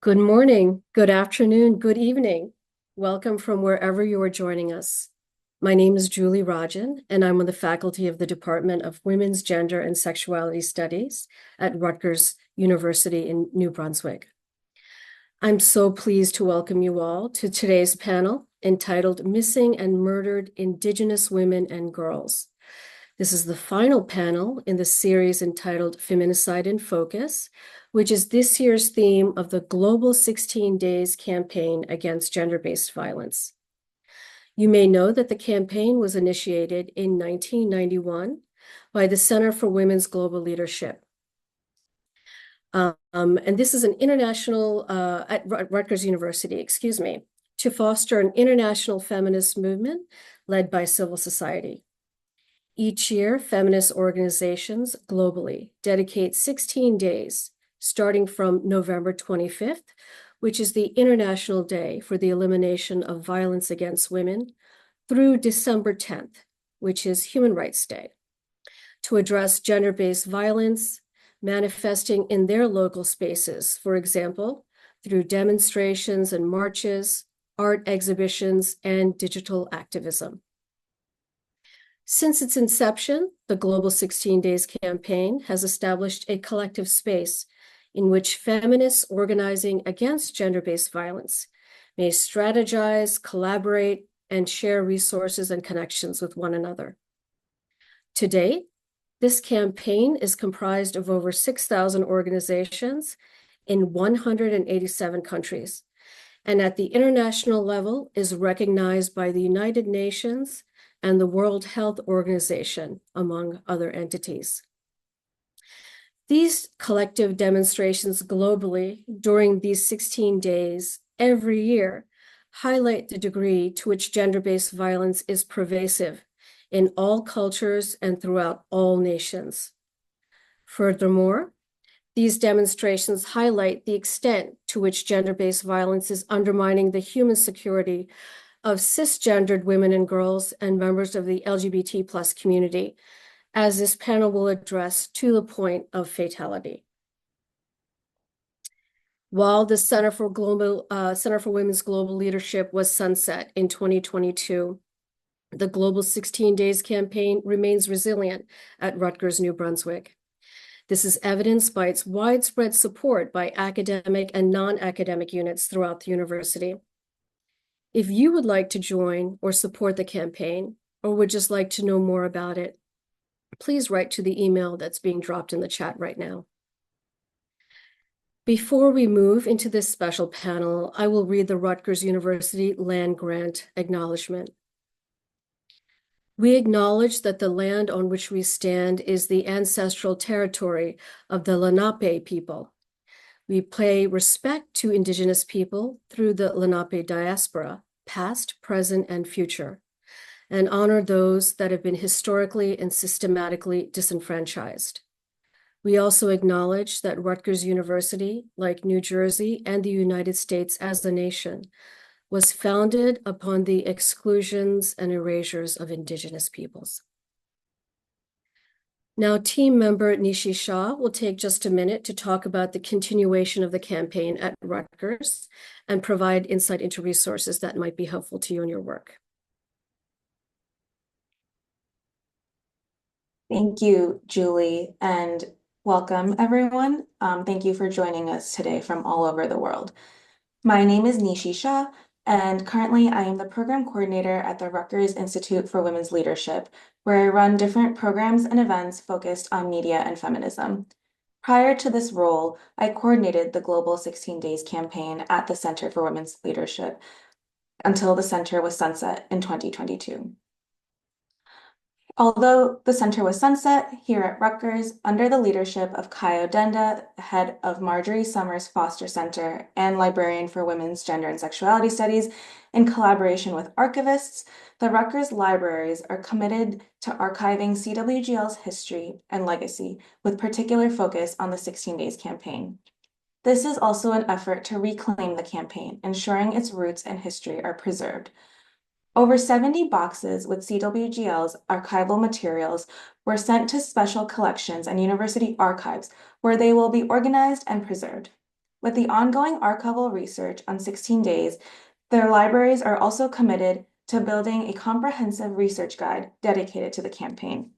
Good morning, good afternoon, good evening. Welcome from wherever you are joining us. My name is Julie Rajan, and I'm on the faculty of the Department of Women's Gender and Sexuality Studies at Rutgers University in New Brunswick. I'm so pleased to welcome you all to today's panel entitled Missing and Murdered Indigenous Women and Girls. This is the final panel in the series entitled Feminicide in Focus, which is this year's theme of the Global 16 Days campaign against gender-based violence. You may know that the campaign was initiated in 1991 by the Center for Women's Global Leadership. And this is an international, at Rutgers University, to foster an international feminist movement led by civil society. Each year, feminist organizations globally dedicate 16 days, starting from November 25th, which is the International Day for the Elimination of Violence Against Women, through December 10th, which is Human Rights Day, to address gender-based violence manifesting in their local spaces, for example, through demonstrations and marches, art exhibitions, and digital activism. Since its inception, the Global 16 Days campaign has established a collective space in which feminists organizing against gender-based violence may strategize, collaborate, and share resources and connections with one another. To date, this campaign is comprised of over 6,000 organizations in 187 countries, and at the international level is recognized by the United Nations and the World Health Organization, among other entities. These collective demonstrations globally during these 16 days every year highlight the degree to which gender-based violence is pervasive in all cultures and throughout all nations. Furthermore, these demonstrations highlight the extent to which gender-based violence is undermining the human security of cisgendered women and girls and members of the LGBT+ community, as this panel will address to the point of fatality. While the Center for Women's Global Leadership was sunset in 2022, the Global 16 Days campaign remains resilient at Rutgers, New Brunswick. This is evidenced by its widespread support by academic and non-academic units throughout the university. If you would like to join or support the campaign, or would just like to know more about it, please write to the email that's being dropped in the chat right now. Before we move into this special panel, I will read the Rutgers University Land Grant Acknowledgement. We acknowledge that the land on which we stand is the ancestral territory of the Lenape people. We pay respect to Indigenous people through the Lenape diaspora, past, present, and future, and honor those that have been historically and systematically disenfranchised. We also acknowledge that Rutgers University, like New Jersey and the United States as a nation, was founded upon the exclusions and erasures of Indigenous peoples. Now, team member Nishi Shah will take just a minute to talk about the continuation of the campaign at Rutgers and provide insight into resources that might be helpful to you in your work. Thank you, Julie, and welcome, everyone. Thank you for joining us today from all over the world. My name is Nishi Shah, and currently I am the program coordinator at the Rutgers Institute for Women's Leadership, where I run different programs and events focused on media and feminism. Prior to this role, I coordinated the Global 16 Days campaign at the Center for Women's Leadership until the center was sunset in 2022. Although the center was sunset, here at Rutgers, under the leadership of Kayo Denda, head of Marjorie Summers Foster Center and librarian for Women's Gender and Sexuality Studies, in collaboration with archivists, the Rutgers libraries are committed to archiving CWGL's history and legacy, with particular focus on the 16 Days campaign. This is also an effort to reclaim the campaign, ensuring its roots and history are preserved. Over 70 boxes with CWGL's archival materials were sent to special collections and university archives, where they will be organized and preserved. With the ongoing archival research on 16 days, their libraries are also committed to building a comprehensive research guide dedicated to the campaign.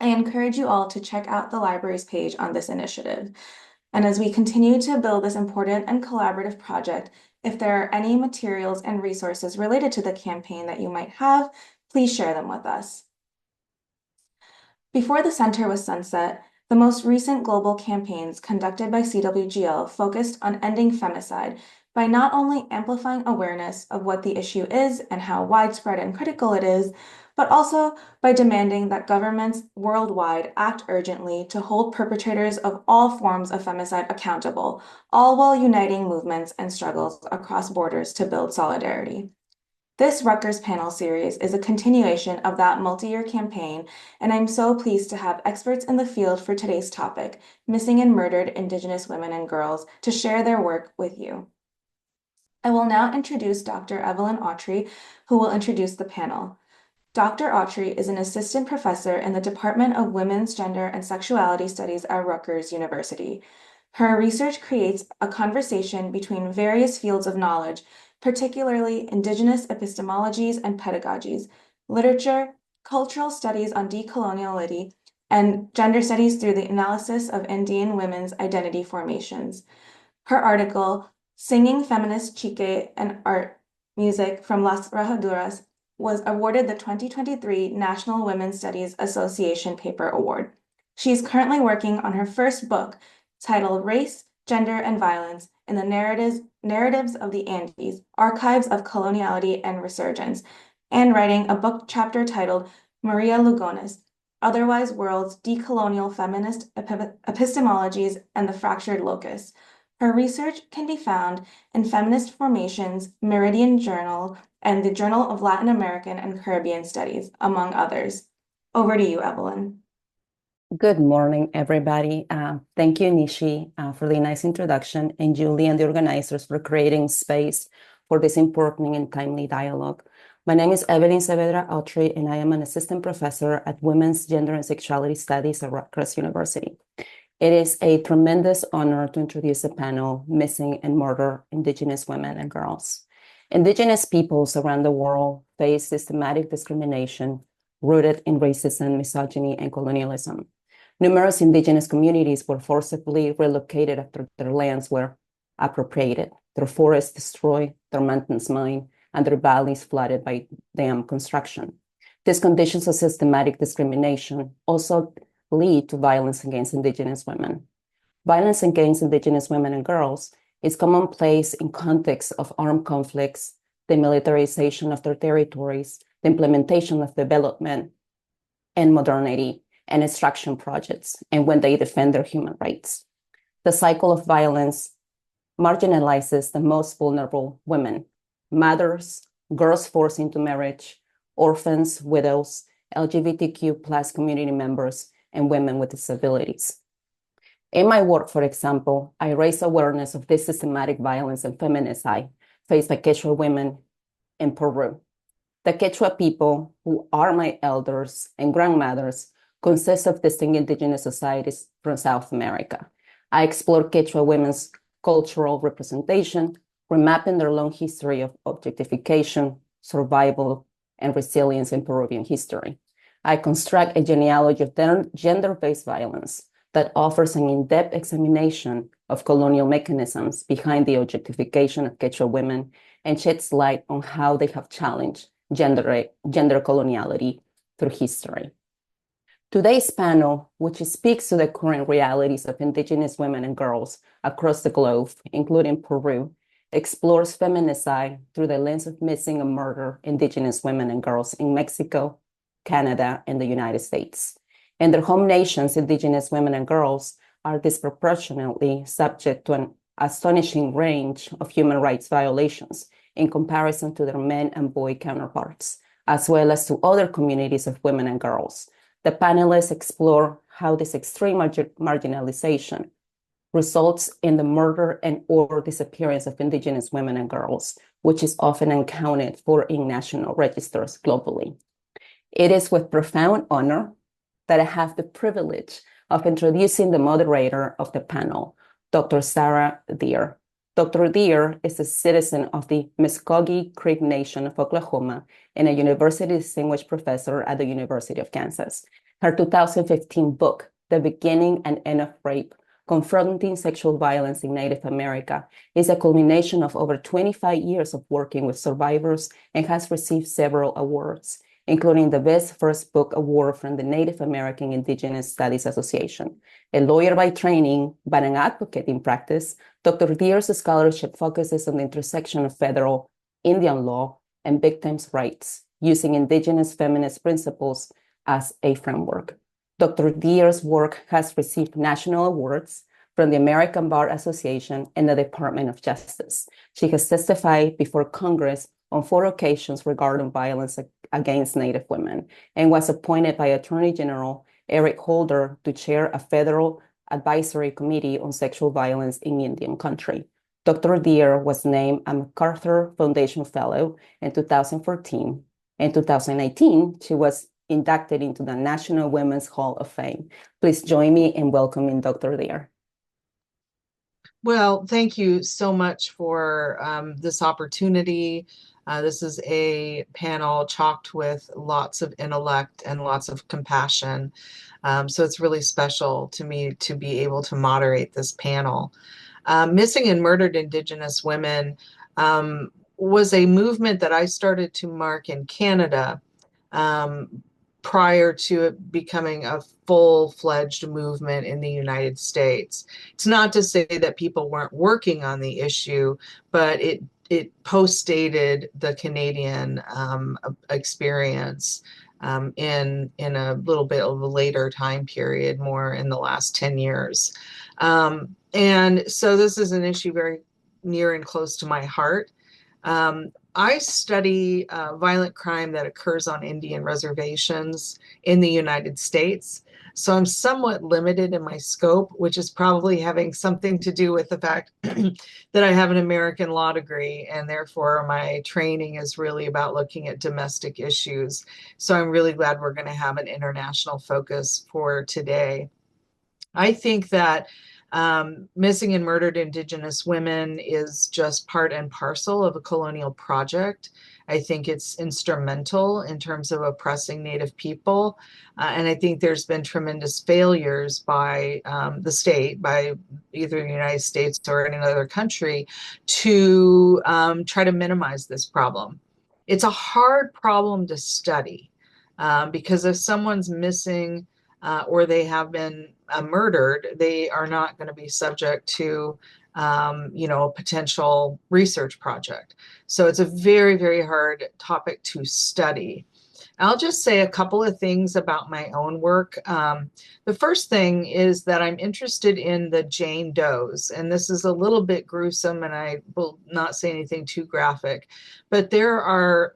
I encourage you all to check out the library's page on this initiative. And as we continue to build this important and collaborative project, if there are any materials and resources related to the campaign that you might have, please share them with us. Before the center was sunset, the most recent global campaigns conducted by CWGL focused on ending femicide by not only amplifying awareness of what the issue is and how widespread and critical it is, but also by demanding that governments worldwide act urgently to hold perpetrators of all forms of femicide accountable, all while uniting movements and struggles across borders to build solidarity. This Rutgers panel series is a continuation of that multi-year campaign, and I'm so pleased to have experts in the field for today's topic, missing and murdered Indigenous women and girls, to share their work with you. I will now introduce Dr. Evelyn Autry, who will introduce the panel. Dr. Autry is an assistant professor in the Department of Women's, Gender, and Sexuality Studies at Rutgers University. Her research creates a conversation between various fields of knowledge, particularly Indigenous epistemologies and pedagogies, literature, cultural studies on decoloniality, and gender studies through the analysis of Indian women's identity formations. Her article, Singing Feminist Chique and Art Music from Las Rajaduras, was awarded the 2023 National Women's Studies Association Paper Award. She is currently working on her first book, titled Race, Gender, and Violence in the Narratives of the Andes, Archives of Coloniality and Resurgence, and writing a book chapter titled Maria Lugones, Otherwise Worlds, Decolonial Feminist Epistemologies and the Fractured Locus. Her research can be found in Feminist Formations, Meridian Journal, and the Journal of Latin American and Caribbean Studies, among others. Over to you, Evelyn. Good morning, everybody. Thank you, Nishi, for the nice introduction, and Julie and the organizers for creating space for this important and timely dialogue. My name is Evelyn Saavedra Autry, and I am an assistant professor at Women's, Gender, and Sexuality Studies at Rutgers University. It is a tremendous honor to introduce a panel, Missing and Murdered Indigenous Women and Girls. Indigenous peoples around the world face systematic discrimination rooted in racism, misogyny, and colonialism. Numerous indigenous communities were forcibly relocated after their lands were appropriated, their forests destroyed, their mountains mined, and their valleys flooded by dam construction. These conditions of systematic discrimination also lead to violence against Indigenous women. Violence against Indigenous women and girls is commonplace in context of armed conflicts, the militarization of their territories, the implementation of development and modernity and extraction projects, and when they defend their human rights. The cycle of violence marginalizes the most vulnerable women, mothers, girls forced into marriage, orphans, widows, LGBTQ plus community members, and women with disabilities. In my work, for example, I raise awareness of this systematic violence and feminicide faced by Quechua women in Peru. The Quechua people, who are my elders and grandmothers, consist of distinct indigenous societies from South America. I explore Quechua women's cultural representation, remapping their long history of objectification, survival, and resilience in Peruvian history. I construct a genealogy of gender-based violence that offers an in-depth examination of colonial mechanisms behind the objectification of Quechua women and sheds light on how they have challenged gender coloniality through history. Today's panel, which speaks to the current realities of Indigenous women and girls across the globe, including Peru, explores feminicide through the lens of missing and murdered Indigenous women and girls in Mexico, Canada, and the United States. In their home nations, Indigenous women and girls are disproportionately subject to an astonishing range of human rights violations in comparison to their men and boy counterparts, as well as to other communities of women and girls. The panelists explore how this extreme marginalization results in the murder and or disappearance of Indigenous women and girls, which is often accounted for in national registers globally. It is with profound honor that I have the privilege of introducing the moderator of the panel, Dr. Sarah Deer. Dr. Deer is a citizen of the Muscogee Creek Nation of Oklahoma and a university distinguished professor at the University of Kansas. Her 2015 book, The Beginning and End of Rape, Confronting Sexual Violence in Native America, is a culmination of over 25 years of working with survivors and has received several awards, including the Best First Book Award from the Native American Indigenous Studies Association. A lawyer by training, but an advocate in practice, Dr. Deer's scholarship focuses on the intersection of federal Indian law and victims' rights, using Indigenous feminist principles as a framework. Dr. Deer's work has received national awards from the American Bar Association and the Department of Justice. She has testified before Congress on 4 occasions regarding violence against Native women and was appointed by Attorney General Eric Holder to chair a federal advisory committee on sexual violence in Indian country. Dr. Deer was named a MacArthur Foundation Fellow in 2014. In 2019, she was inducted into the National Women's Hall of Fame. Please join me in welcoming Dr. Deer. Well, thank you so much for this opportunity. This is a panel chocked with lots of intellect and lots of compassion. So it's really special to me to be able to moderate this panel. Missing and Murdered Indigenous Women was a movement that I started to mark in Canada prior to it becoming a full-fledged movement in the United States. It's not to say that people weren't working on the issue, but it postdated the Canadian experience in a little bit of a later time period, more in the last 10 years. And so this is an issue very near and close to my heart. I study violent crime that occurs on Indian reservations in the United States. So I'm somewhat limited in my scope, which is probably having something to do with the fact that I have an American law degree, and therefore my training is really about looking at domestic issues. So I'm really glad we're going to have an international focus for today. I think that missing and murdered Indigenous women is just part and parcel of a colonial project. I think it's instrumental in terms of oppressing Native people. And I think there's been tremendous failures by the state, by either the United States or in another country, to try to minimize this problem. It's a hard problem to study because if someone's missing or they have been murdered, they are not going to be subject to, a potential research project. So it's a very, very hard topic to study. I'll just say a couple of things about my own work. The first thing is that I'm interested in the Jane Does, and this is a little bit gruesome, and I will not say anything too graphic, but there are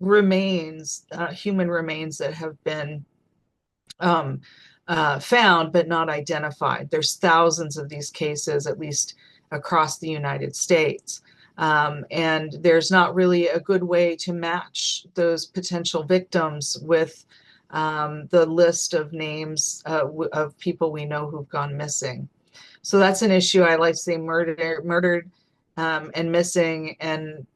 remains, human remains that have been found but not identified. There's thousands of these cases, at least across the United States. And there's not really a good way to match those potential victims with the list of names of people we know who've gone missing. So that's an issue. I like to say murdered and missing and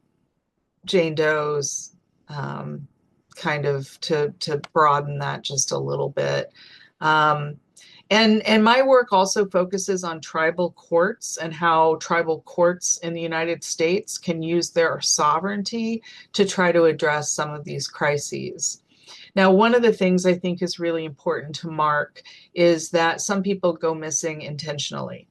Jane Doe's, kind of to broaden that just a little bit. And my work also focuses on tribal courts and how tribal courts in the United States can use their sovereignty to try to address some of these crises. Now, one of the things I think is really important to mark is that some people go missing intentionally.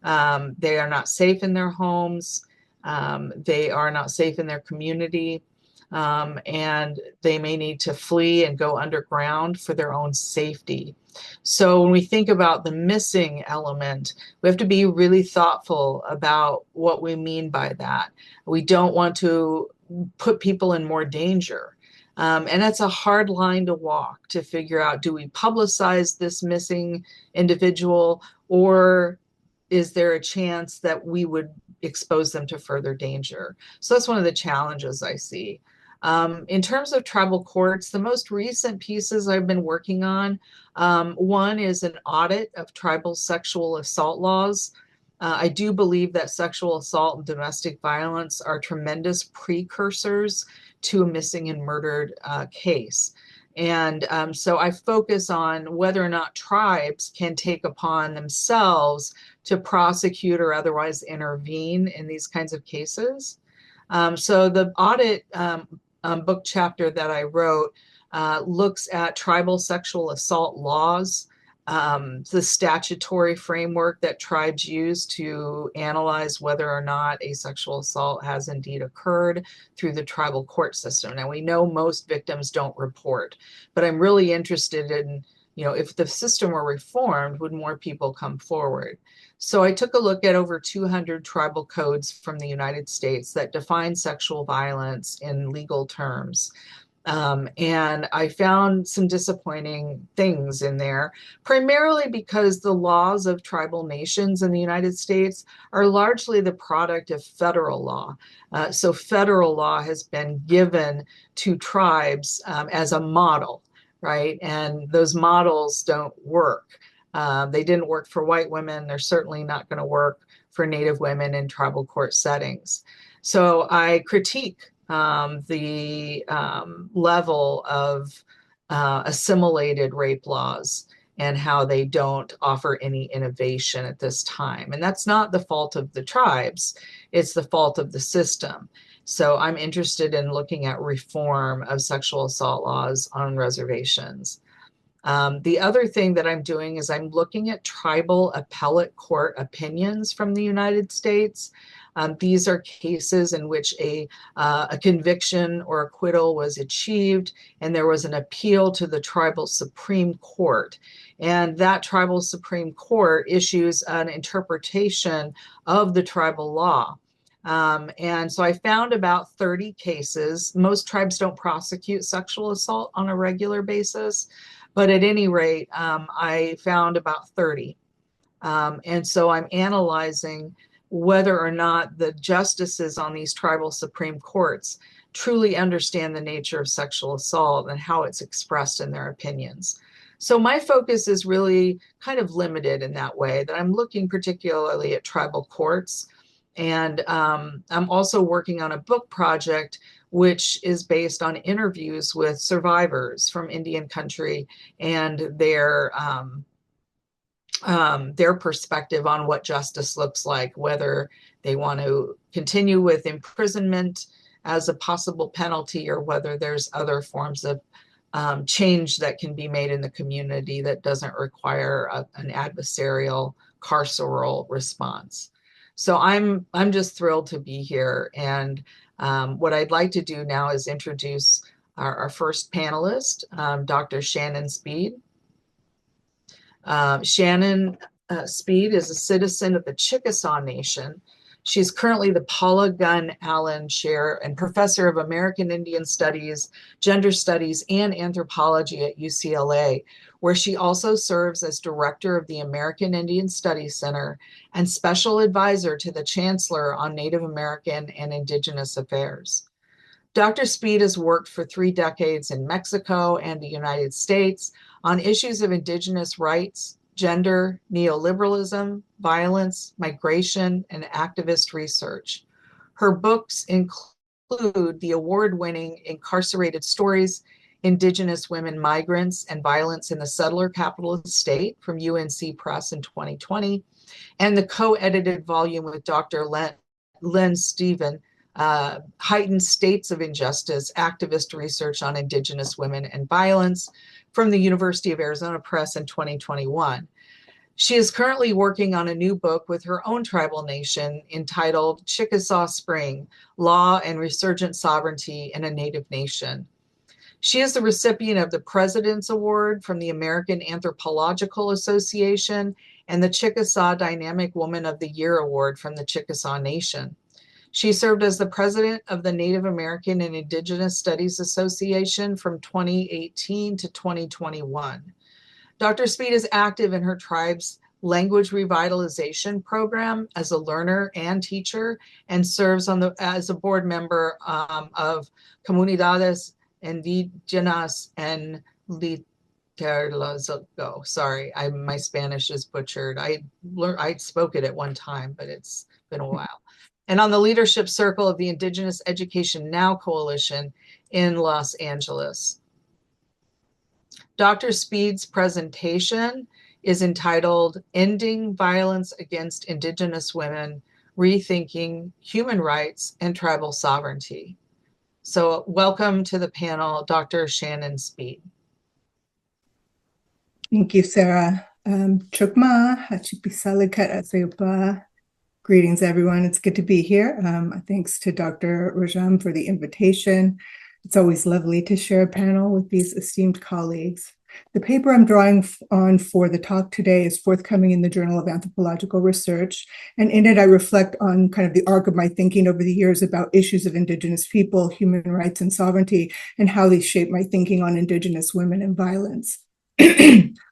They are not safe in their homes. They are not safe in their community. And they may need to flee and go underground for their own safety. So when we think about the missing element, we have to be really thoughtful about what we mean by that. We don't want to put people in more danger. And it's a hard line to walk to figure out, do we publicize this missing individual, or is there a chance that we would expose them to further danger? So that's one of the challenges I see. In terms of tribal courts, the most recent pieces I've been working on, one is an audit of tribal sexual assault laws. I do believe that sexual assault and domestic violence are tremendous precursors to a missing and murdered case. And so I focus on whether or not tribes can take upon themselves to prosecute or otherwise intervene in these kinds of cases. So the audit book chapter that I wrote looks at tribal sexual assault laws, the statutory framework that tribes use to analyze whether or not a sexual assault has indeed occurred through the tribal court system. Now, we know most victims don't report, but I'm really interested in, if the system were reformed, would more people come forward? So I took a look at over 200 tribal codes from the United States that define sexual violence in legal terms. And I found some disappointing things in there, primarily because the laws of tribal nations in the United States are largely the product of federal law. So federal law has been given to tribes as a model, right? And those models don't work. They didn't work for white women. They're certainly not going to work for Native women in tribal court settings. So I critique the level of assimilated rape laws and how they don't offer any innovation at this time. And that's not the fault of the tribes, it's the fault of the system. So I'm interested in looking at reform of sexual assault laws on reservations. The other thing that I'm doing is I'm looking at tribal appellate court opinions from the United States. These are cases in which a conviction or acquittal was achieved, and there was an appeal to the tribal Supreme Court. And that tribal Supreme Court issues an interpretation of the tribal law. And so I found about 30 cases. Most tribes don't prosecute sexual assault on a regular basis, but at any rate, I found about 30. And so I'm analyzing whether or not the justices on these tribal Supreme Courts truly understand the nature of sexual assault and how it's expressed in their opinions. So my focus is really kind of limited in that way, that I'm looking particularly at tribal courts. And I'm also working on a book project which is based on interviews with survivors from Indian country and their perspective on what justice looks like, whether they want to continue with imprisonment as a possible penalty or whether there's other forms of change that can be made in the community that doesn't require an adversarial carceral response. So I'm just thrilled to be here. And what I'd like to do now is introduce our first panelist, Dr. Shannon Speed. Shannon Speed is a citizen of the Chickasaw Nation. She's currently the Paula Gunn Allen Chair and Professor of American Indian Studies, Gender Studies, and Anthropology at UCLA, where she also serves as Director of the American Indian Studies Center and Special Advisor to the Chancellor on Native American and Indigenous Affairs. Dr. Speed has worked for 3 decades in Mexico and the United States on issues of Indigenous rights, gender, neoliberalism, violence, migration, and activist research. Her books include the award-winning Incarcerated Stories, Indigenous Women Migrants and Violence in the Settler Capitalist State from UNC Press in 2020, and the co-edited volume with Dr. Len Stephen, Heightened States of Injustice, Activist Research on Indigenous Women and Violence from the University of Arizona Press in 2021. She is currently working on a new book with her own tribal nation entitled Chickasaw Spring, Law and Resurgent Sovereignty in a Native Nation. She is the recipient of the President's Award from the American Anthropological Association and the Chickasaw Dynamic Woman of the Year Award from the Chickasaw Nation. She served as the president of the Native American and Indigenous Studies Association from 2018 to 2021. Dr. Speed is active in her tribe's language revitalization program as a learner and teacher, and serves as a board member of Comunidades Indigenas en Terlazogo. Sorry, my Spanish is butchered. I spoke it at one time, but it's been a while. And on the leadership circle of the Indigenous Education Now Coalition in Los Angeles. Dr. Speed's presentation is entitled Ending Violence Against Indigenous Women, Rethinking Human Rights and Tribal Sovereignty. So welcome to the panel, Dr. Shannon Speed. Thank you, Sarah. Chukma, Hachipisalikat Asayupa. Greetings, everyone. It's good to be here. Thanks to Dr. Rajam for the invitation. It's always lovely to share a panel with these esteemed colleagues. The paper I'm drawing on for the talk today is forthcoming in the Journal of Anthropological Research, and in it I reflect on kind of the arc of my thinking over the years about issues of Indigenous people, human rights, and sovereignty, and how they shape my thinking on Indigenous women and violence.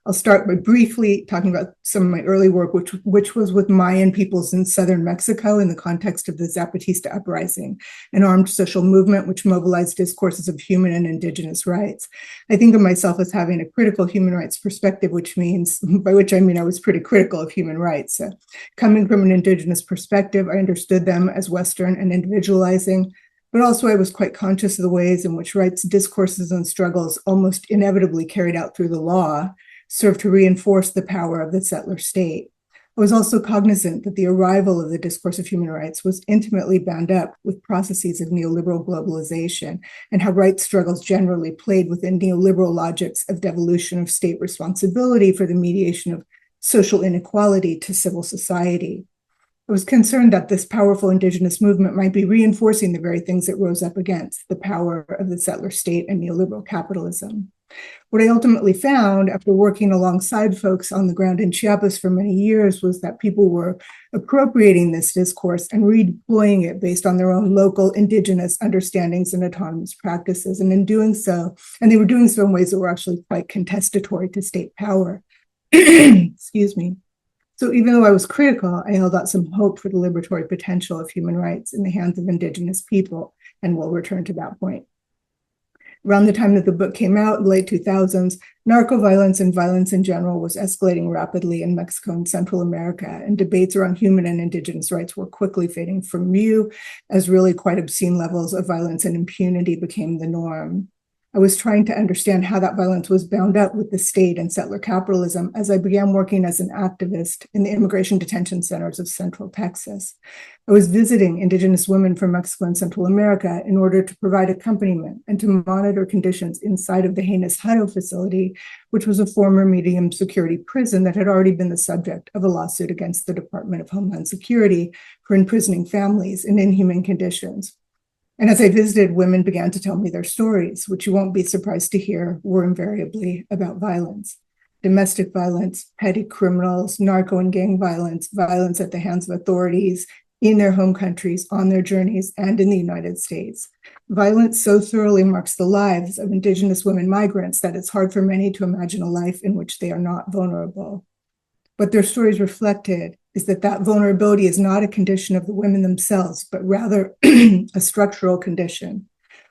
I'll start by briefly talking about some of my early work, which was with Mayan peoples in southern Mexico in the context of the Zapatista uprising, an armed social movement which mobilized discourses of human and Indigenous rights. I think of myself as having a critical human rights perspective, by which I mean I was pretty critical of human rights. Coming from an Indigenous perspective, I understood them as Western and individualizing, but also I was quite conscious of the ways in which rights discourses and struggles, almost inevitably carried out through the law, served to reinforce the power of the settler state. I was also cognizant that the arrival of the discourse of human rights was intimately bound up with processes of neoliberal globalization and how rights struggles generally played within neoliberal logics of devolution of state responsibility for the mediation of social inequality to civil society. I was concerned that this powerful Indigenous movement might be reinforcing the very things it rose up against, the power of the settler state and neoliberal capitalism. What I ultimately found after working alongside folks on the ground in Chiapas for many years was that people were appropriating this discourse and redeploying it based on their own local Indigenous understandings and autonomous practices. And in doing so, and they were doing so in ways that were actually quite contestatory to state power. Excuse me. So even though I was critical, I held out some hope for the liberatory potential of human rights in the hands of Indigenous people, and we'll return to that point. Around the time that the book came out, in the late 2000s, narco-violence and violence in general was escalating rapidly in Mexico and Central America, and debates around human and Indigenous rights were quickly fading from view as really quite obscene levels of violence and impunity became the norm. I was trying to understand how that violence was bound up with the state and settler capitalism as I began working as an activist in the immigration detention centers of Central Texas. I was visiting Indigenous women from Mexico and Central America in order to provide accompaniment and to monitor conditions inside of the heinous Hayo facility, which was a former medium security prison that had already been the subject of a lawsuit against the Department of Homeland Security for imprisoning families in inhuman conditions. And as I visited, women began to tell me their stories, which you won't be surprised to hear were invariably about violence. Domestic violence, petty criminals, narco and gang violence, violence at the hands of authorities in their home countries, on their journeys, and in the United States. Violence so thoroughly marks the lives of Indigenous women migrants that it's hard for many to imagine a life in which they are not vulnerable. What their stories reflected is that vulnerability is not a condition of the women themselves, but rather a structural condition.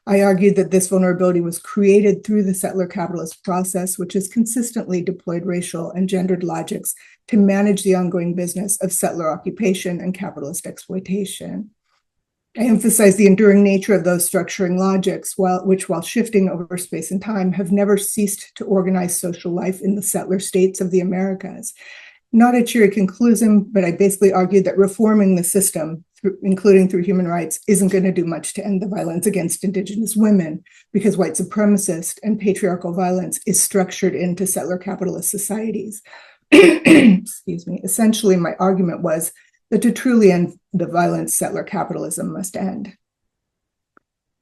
I argued that this vulnerability was created through the settler capitalist process, which has consistently deployed racial and gendered logics to manage the ongoing business of settler occupation and capitalist exploitation. I emphasize the enduring nature of those structuring logics, which, while shifting over space and time, have never ceased to organize social life in the settler states of the Americas. Not a cheery conclusion, but I basically argued that reforming the system, including through human rights, isn't going to do much to end the violence against Indigenous women, because white supremacist and patriarchal violence is structured into settler capitalist societies. Excuse me. Essentially, my argument was that to truly end the violence, settler capitalism must end.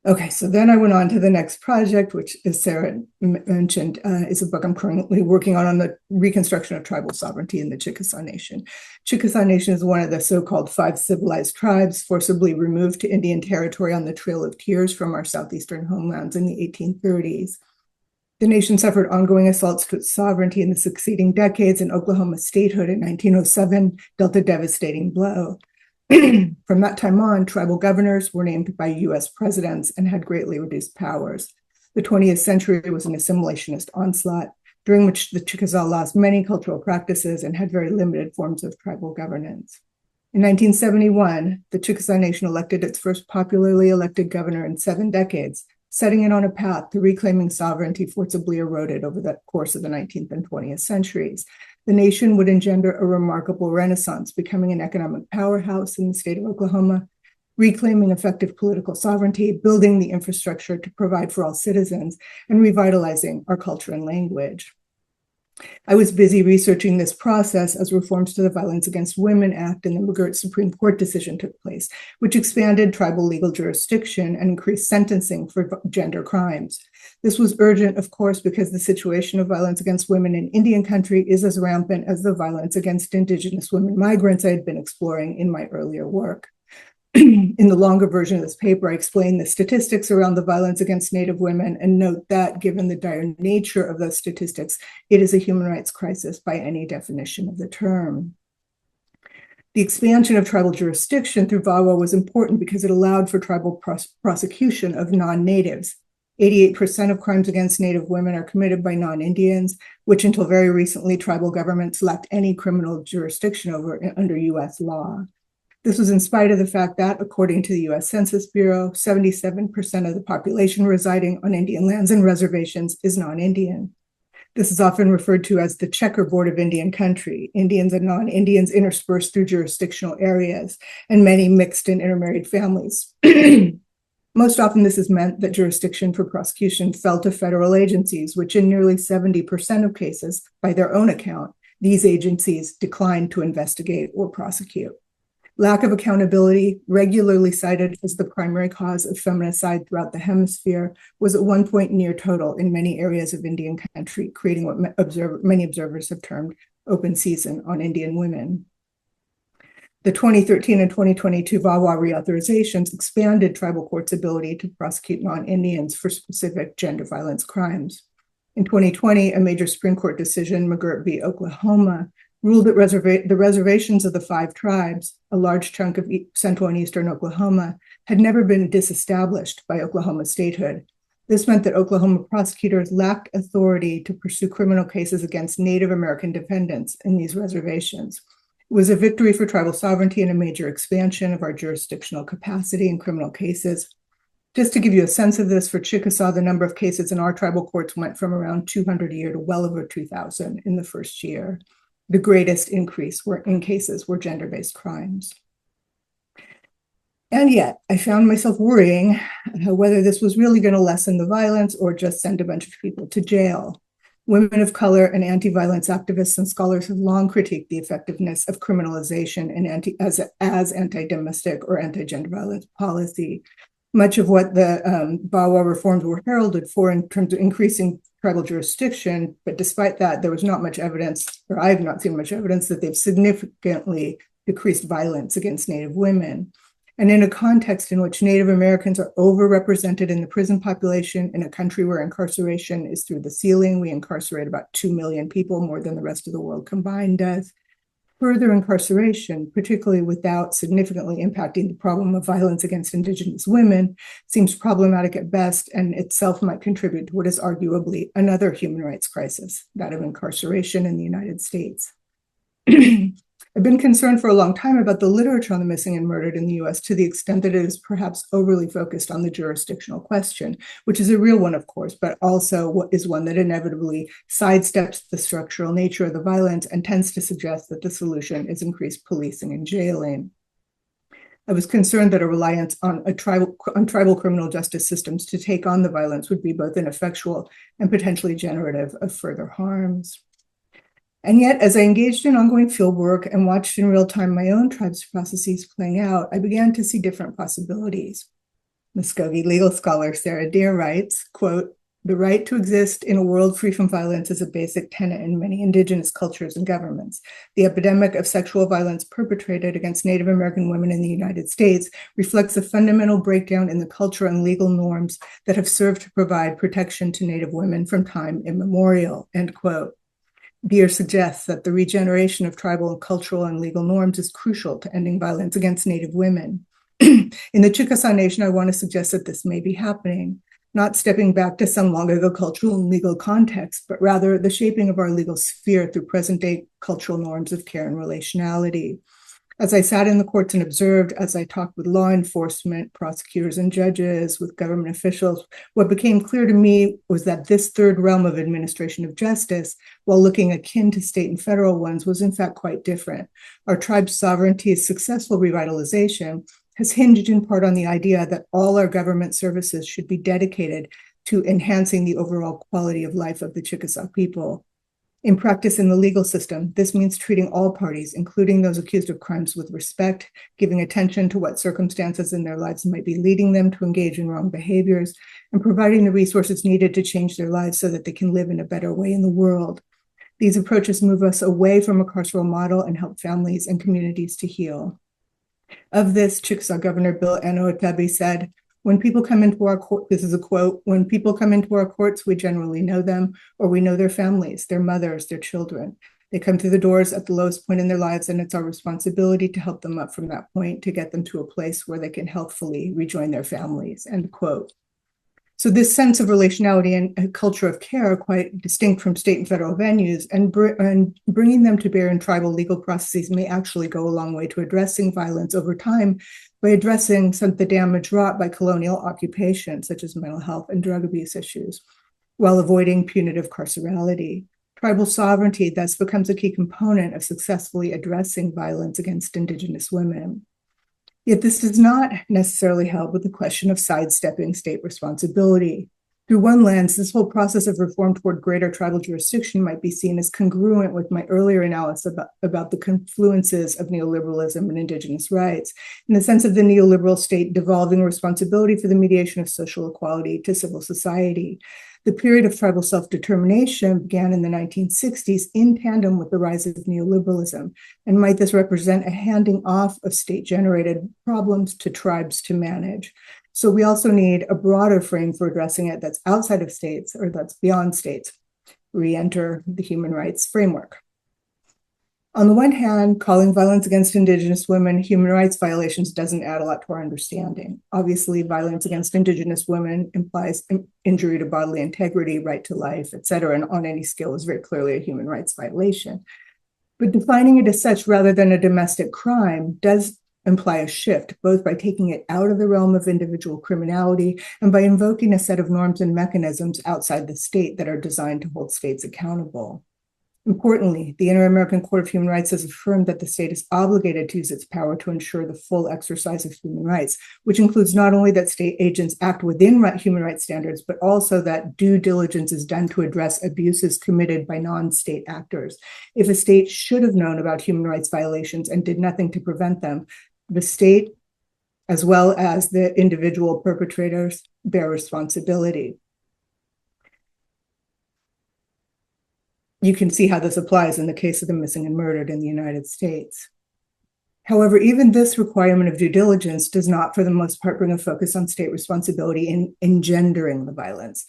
Okay, so then I went on to the next project, which, as Sarah mentioned, is a book I'm currently working on the reconstruction of tribal sovereignty in the Chickasaw Nation. Chickasaw Nation is one of the so-called 5 civilized tribes forcibly removed to Indian territory on the Trail of Tears from our southeastern homelands in the 1830s. The nation suffered ongoing assaults to its sovereignty in the succeeding decades, and Oklahoma statehood in 1907 dealt a devastating blow. From that time on, tribal governors were named by U.S. presidents and had greatly reduced powers. The 20th century was an assimilationist onslaught. during which the Chickasaw lost many cultural practices and had very limited forms of tribal governance. In 1971, the Chickasaw Nation elected its first popularly elected governor in 7 decades, setting it on a path to reclaiming sovereignty forcibly eroded over the course of the 19th and 20th centuries. The nation would engender a remarkable renaissance, becoming an economic powerhouse in the state of Oklahoma, reclaiming effective political sovereignty, building the infrastructure to provide for all citizens, and revitalizing our culture and language. I was busy researching this process as reforms to the Violence Against Women Act and the McGirt Supreme Court decision took place, which expanded tribal legal jurisdiction and increased sentencing for gender crimes. This was urgent, of course, because the situation of violence against women in Indian country is as rampant as the violence against Indigenous women migrants I had been exploring in my earlier work. In the longer version of this paper, I explain the statistics around the violence against Native women and note that, given the dire nature of those statistics, it is a human rights crisis by any definition of the term. The expansion of tribal jurisdiction through VAWA was important because it allowed for tribal prosecution of non-natives. 88% of crimes against Native women are committed by non-Indians, which until very recently, tribal governments lacked any criminal jurisdiction over under U.S. law. This was in spite of the fact that, according to the U.S. Census Bureau, 77% of the population residing on Indian lands and reservations is non-Indian. This is often referred to as the checkerboard of Indian country, Indians and non-Indians interspersed through jurisdictional areas, and many mixed and intermarried families. Most often, this has meant that jurisdiction for prosecution fell to federal agencies, which in nearly 70% of cases, by their own account, these agencies declined to investigate or prosecute. Lack of accountability, regularly cited as the primary cause of feminicide throughout the hemisphere, was at one point near total in many areas of Indian country, creating what many observers have termed open season on Indian women. The 2013 and 2022 VAWA reauthorizations expanded tribal courts' ability to prosecute non-Indians for specific gender violence crimes. In 2020, a major Supreme Court decision, McGirt v. Oklahoma, ruled that the reservations of the 5 tribes, a large chunk of central and eastern Oklahoma, had never been disestablished by Oklahoma statehood. This meant that Oklahoma prosecutors lacked authority to pursue criminal cases against Native American defendants in these reservations. It was a victory for tribal sovereignty and a major expansion of our jurisdictional capacity in criminal cases. Just to give you a sense of this, for Chickasaw, the number of cases in our tribal courts went from around 200 a year to well over 2,000 in the first year. The greatest increase in cases were gender-based crimes. And yet, I found myself worrying whether this was really going to lessen the violence or just send a bunch of people to jail. Women of color and anti-violence activists and scholars have long critiqued the effectiveness of criminalization and as anti-domestic or anti-gender violence policy. Much of what the VAWA reforms were heralded for in terms of increasing tribal jurisdiction, but despite that, there was not much evidence, or I have not seen much evidence, that they've significantly decreased violence against Native women. And in a context in which Native Americans are overrepresented in the prison population, in a country where incarceration is through the ceiling, we incarcerate about 2 million people, more than the rest of the world combined does. Further incarceration, particularly without significantly impacting the problem of violence against Indigenous women, seems problematic at best and itself might contribute to what is arguably another human rights crisis, that of incarceration in the United States. I've been concerned for a long time about the literature on the missing and murdered in the US to the extent that it is perhaps overly focused on the jurisdictional question, which is a real one, of course, but also is one that inevitably sidesteps the structural nature of the violence and tends to suggest that the solution is increased policing and jailing. I was concerned that a reliance on tribal criminal justice systems to take on the violence would be both ineffectual and potentially generative of further harms. And yet, as I engaged in ongoing fieldwork and watched in real time my own tribe's processes playing out, I began to see different possibilities. Muscogee legal scholar Sarah Deer writes, quote, "The right to exist in a world free from violence is a basic tenet in many Indigenous cultures and governments. The epidemic of sexual violence perpetrated against Native American women in the United States reflects a fundamental breakdown in the cultural and legal norms that have served to provide protection to Native women from time immemorial," end quote. Deer suggests that the regeneration of tribal, cultural, and legal norms is crucial to ending violence against Native women. In the Chickasaw Nation, I want to suggest that this may be happening. not stepping back to some long ago cultural and legal context, but rather the shaping of our legal sphere through present day cultural norms of care and relationality. As I sat in the courts and observed, as I talked with law enforcement, prosecutors and judges, with government officials, what became clear to me was that this third realm of administration of justice, while looking akin to state and federal ones, was in fact quite different. Our tribe's sovereignty's successful revitalization has hinged in part on the idea that all our government services should be dedicated to enhancing the overall quality of life of the Chickasaw people. In practice in the legal system, this means treating all parties, including those accused of crimes, with respect, giving attention to what circumstances in their lives might be leading them to engage in wrong behaviors, and providing the resources needed to change their lives so that they can live in a better way in the world. These approaches move us away from a carceral model and help families and communities to heal. Of this, Chickasaw Governor Bill Anotabi said, "When people come into our court," this is a quote, "when people come into our courts, we generally know them, or we know their families, their mothers, their children. They come through the doors at the lowest point in their lives, and it's our responsibility to help them up from that point, to get them to a place where they can healthfully rejoin their families," end quote. So this sense of relationality and a culture of care are quite distinct from state and federal venues, and bringing them to bear in tribal legal processes may actually go a long way to addressing violence over time by addressing some of the damage wrought by colonial occupation, such as mental health and drug abuse issues, while avoiding punitive carcerality. Tribal sovereignty thus becomes a key component of successfully addressing violence against Indigenous women. Yet this does not necessarily help with the question of sidestepping state responsibility. Through one lens, this whole process of reform toward greater tribal jurisdiction might be seen as congruent with my earlier analysis about the confluences of neoliberalism and Indigenous rights, in the sense of the neoliberal state devolving responsibility for the mediation of social equality to civil society. The period of tribal self-determination began in the 1960s in tandem with the rise of neoliberalism, and might this represent a handing off of state-generated problems to tribes to manage. So we also need a broader frame for addressing it that's outside of states, or that's beyond states. Re-enter the human rights framework. On the one hand, calling violence against Indigenous women human rights violations doesn't add a lot to our understanding. Obviously, violence against Indigenous women implies injury to bodily integrity, right to life, et cetera, and on any scale is very clearly a human rights violation. But defining it as such rather than a domestic crime does imply a shift, both by taking it out of the realm of individual criminality and by invoking a set of norms and mechanisms outside the state that are designed to hold states accountable. Importantly, the Inter-American Court of Human Rights has affirmed that the state is obligated to use its power to ensure the full exercise of human rights, which includes not only that state agents act within human rights standards, but also that due diligence is done to address abuses committed by non-state actors. If a state should have known about human rights violations and did nothing to prevent them, the state, as well as the individual perpetrators, bear responsibility. You can see how this applies in the case of the missing and murdered in the United States. However, even this requirement of due diligence does not, for the most part, bring a focus on state responsibility in engendering the violence.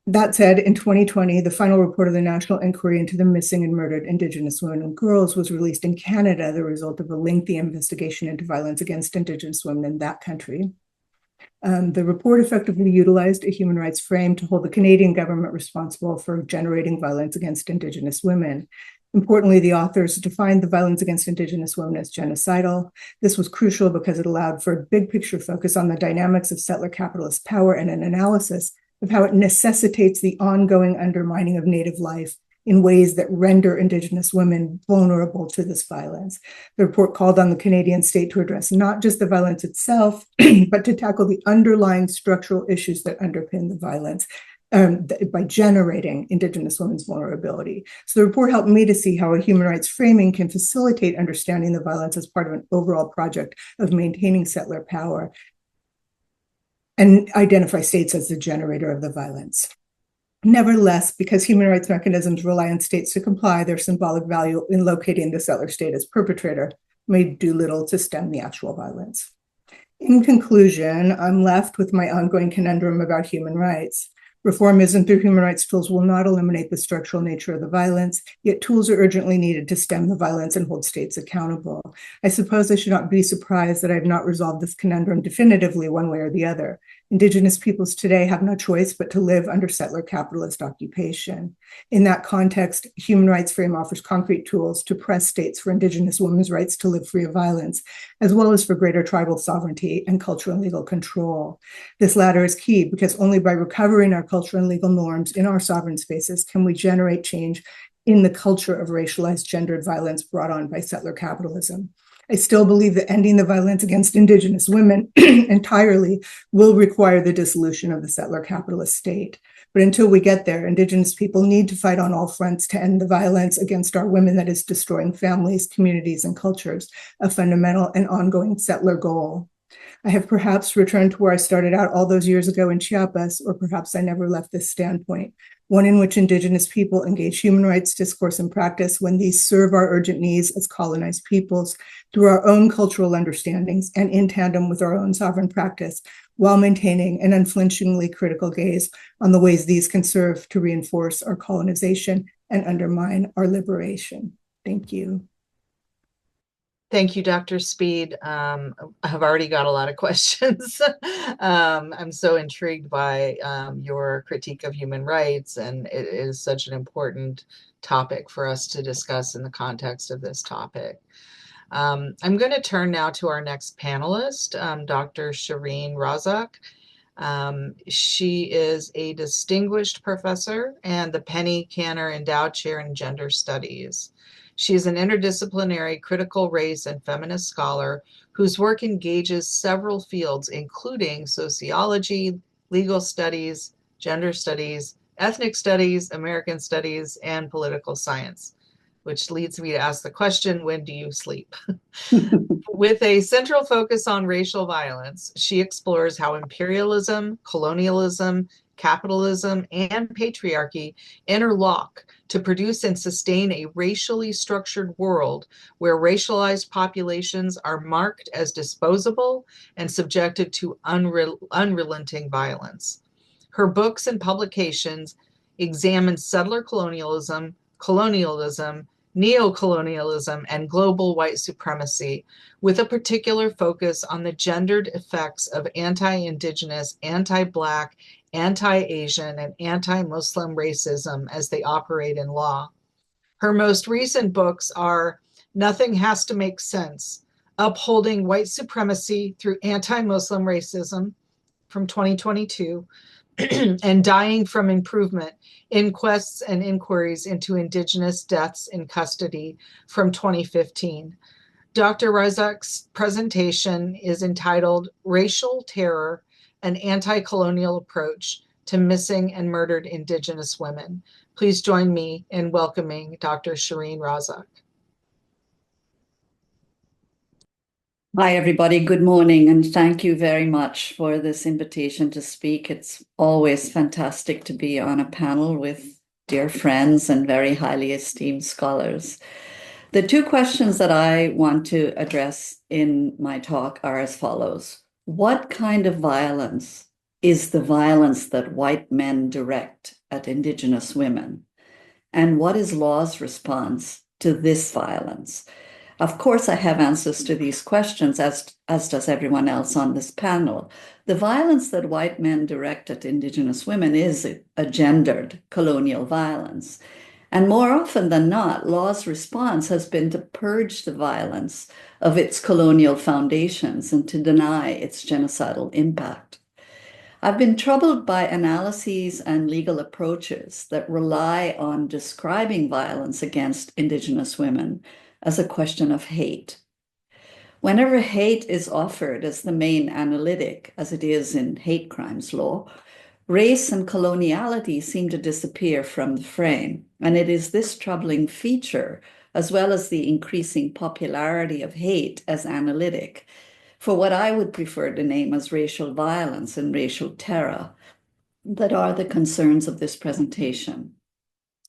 That said, in 2020, the final report of the National Inquiry into the Missing and Murdered Indigenous Women and Girls was released in Canada, the result of a lengthy investigation into violence against Indigenous women in that country. The report effectively utilized a human rights frame to hold the Canadian government responsible for generating violence against Indigenous women. Importantly, the authors defined the violence against Indigenous women as genocidal. This was crucial because it allowed for a big picture focus on the dynamics of settler capitalist power and an analysis of how it necessitates the ongoing undermining of Native life in ways that render Indigenous women vulnerable to this violence. The report called on the Canadian state to address not just the violence itself, but to tackle the underlying structural issues that underpin the violence by generating Indigenous women's vulnerability. So the report helped me to see how a human rights framing can facilitate understanding the violence as part of an overall project of maintaining settler power and identify states as the generator of the violence. Nevertheless, because human rights mechanisms rely on states to comply, their symbolic value in locating the settler state as perpetrator may do little to stem the actual violence. In conclusion, I'm left with my ongoing conundrum about human rights. Reformism through human rights tools will not eliminate the structural nature of the violence, yet tools are urgently needed to stem the violence and hold states accountable. I suppose I should not be surprised that I have not resolved this conundrum definitively one way or the other. Indigenous peoples today have no choice but to live under settler capitalist occupation. In that context, human rights frame offers concrete tools to press states for Indigenous women's rights to live free of violence, as well as for greater tribal sovereignty and cultural and legal control. This latter is key because only by recovering our cultural and legal norms in our sovereign spaces can we generate change in the culture of racialized gendered violence brought on by settler capitalism. I still believe that ending the violence against Indigenous women entirely will require the dissolution of the settler capitalist state. But until we get there, Indigenous people need to fight on all fronts to end the violence against our women that is destroying families, communities, and cultures, a fundamental and ongoing settler goal. I have perhaps returned to where I started out all those years ago in Chiapas, or perhaps I never left this standpoint, one in which Indigenous people engage human rights discourse and practice when these serve our urgent needs as colonized peoples through our own cultural understandings and in tandem with our own sovereign practice, while maintaining an unflinchingly critical gaze on the ways these can serve to reinforce our colonization and undermine our liberation. Thank you. Thank you, Dr. Speed. I have already got a lot of questions. I'm so intrigued by your critique of human rights, and it is such an important topic for us to discuss in the context of this topic. I'm going to turn now to our next panelist, Dr. Sherene Razack. She is a distinguished professor and the Penny Canner Endowed Chair in Gender Studies. She is an interdisciplinary critical race and feminist scholar whose work engages several fields, including sociology, legal studies, gender studies, ethnic studies, American studies, and political science, which leads me to ask the question, when do you sleep? With a central focus on racial violence, she explores how imperialism, colonialism, capitalism, and patriarchy interlock to produce and sustain a racially structured world where racialized populations are marked as disposable and subjected to unrelenting violence. Her books and publications examine settler colonialism, neocolonialism, and global white supremacy, with a particular focus on the gendered effects of anti-Indigenous, anti-Black, anti-Asian, and anti-Muslim racism as they operate in law. Her most recent books are Nothing Has to Make Sense, Upholding White Supremacy Through Anti-Muslim Racism from 2022, and Dying from Improvement, Inquests and Inquiries into Indigenous Deaths in Custody from 2015. Dr. Razack's presentation is entitled Racial Terror, an Anti-Colonial Approach to Missing and Murdered Indigenous Women. Please join me in welcoming Dr. Sherene Razack. Hi, everybody. Good morning, and thank you very much for this invitation to speak. It's always fantastic to be on a panel with dear friends and very highly esteemed scholars. The two questions that I want to address in my talk are as follows. What kind of violence is the violence that white men direct at Indigenous women? And what is law's response to this violence? Of course, I have answers to these questions, as does everyone else on this panel. The violence that white men direct at Indigenous women is a gendered colonial violence. And more often than not, law's response has been to purge the violence of its colonial foundations and to deny its genocidal impact. I've been troubled by analyses and legal approaches that rely on describing violence against Indigenous women as a question of hate. Whenever hate is offered as the main analytic, as it is in hate crimes law, race and coloniality seem to disappear from the frame. And it is this troubling feature, as well as the increasing popularity of hate as analytic, for what I would prefer to name as racial violence and racial terror, that are the concerns of this presentation.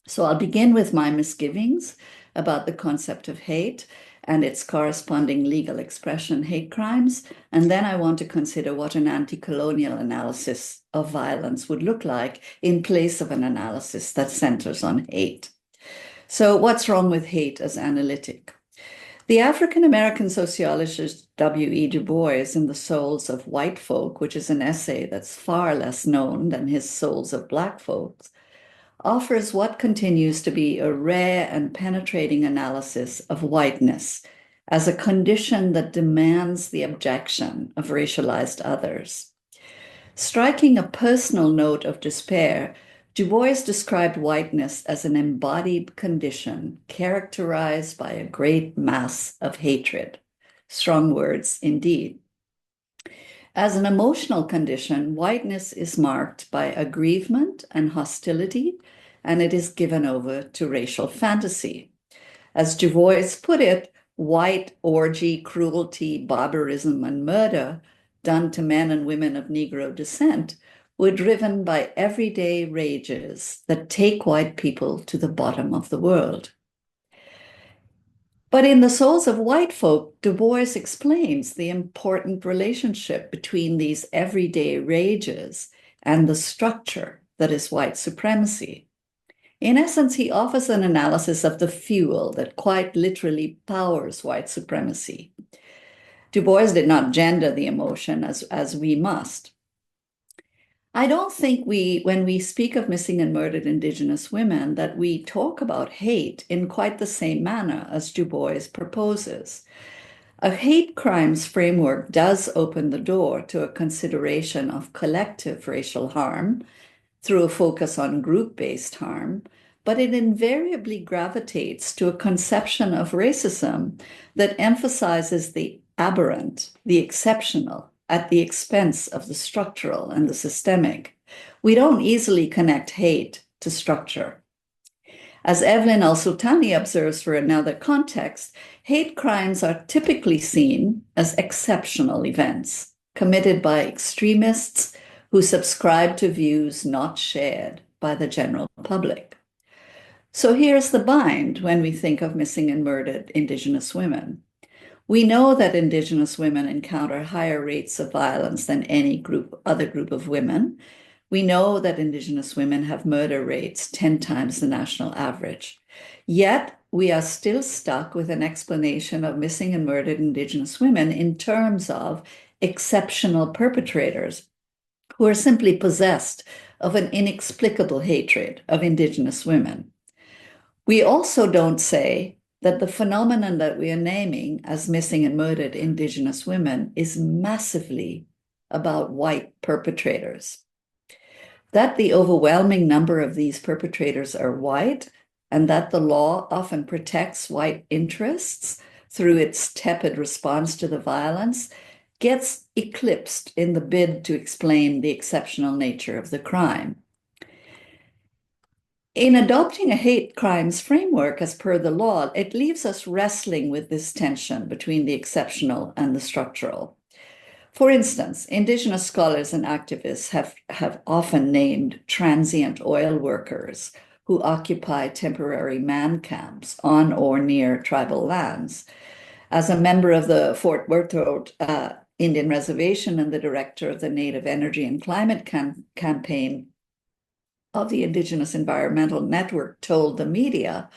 So I'll begin with my misgivings about the concept of hate, and its corresponding legal expression, hate crimes. And then I want to consider what an anti-colonial analysis of violence would look like in place of an analysis that centers on hate. So what's wrong with hate as analytic? The African-American sociologist W.E. Du Bois in The Souls of White Folk, which is an essay that's far less known than his Souls of Black Folks, offers what continues to be a rare and penetrating analysis of whiteness as a condition that demands the abjection of racialized others. Striking a personal note of despair, Du Bois described whiteness as an embodied condition characterized by a great mass of hatred. Strong words indeed. As an emotional condition, whiteness is marked by aggrievement and hostility, and it is given over to racial fantasy. As Du Bois put it, white orgy, cruelty, barbarism, and murder done to men and women of Negro descent were driven by everyday rages that take white people to the bottom of the world. But in The Souls of White Folk, Du Bois explains the important relationship between these everyday rages and the structure that is white supremacy. In essence, he offers an analysis of the fuel that quite literally powers white supremacy. Du Bois did not gender the emotion as we must. I don't think when we speak of missing and murdered Indigenous women, that we talk about hate in quite the same manner as Du Bois proposes. A hate crimes framework does open the door to a consideration of collective racial harm through a focus on group-based harm, but it invariably gravitates to a conception of racism that emphasizes the aberrant, the exceptional, at the expense of the structural and the systemic. We don't easily connect hate to structure. As Evelyn Al-Sultani observes for another context, hate crimes are typically seen as exceptional events committed by extremists who subscribe to views not shared by the general public. So here's the bind when we think of missing and murdered Indigenous women. We know that Indigenous women encounter higher rates of violence than any other group of women. We know that Indigenous women have murder rates 10 times the national average. Yet, we are still stuck with an explanation of missing and murdered Indigenous women in terms of exceptional perpetrators who are simply possessed of an inexplicable hatred of Indigenous women. We also don't say that the phenomenon that we are naming as missing and murdered Indigenous women is massively about white perpetrators. That the overwhelming number of these perpetrators are white, and that the law often protects white interests through its tepid response to the violence, gets eclipsed in the bid to explain the exceptional nature of the crime. In adopting a hate crimes framework as per the law, it leaves us wrestling with this tension between the exceptional and the structural. For instance, Indigenous scholars and activists have often named transient oil workers who occupy temporary man camps on or near tribal lands. As a member of the Fort Berthold Indian Reservation and the director of the Native Energy and Climate Campaign of the Indigenous Environmental Network told the media,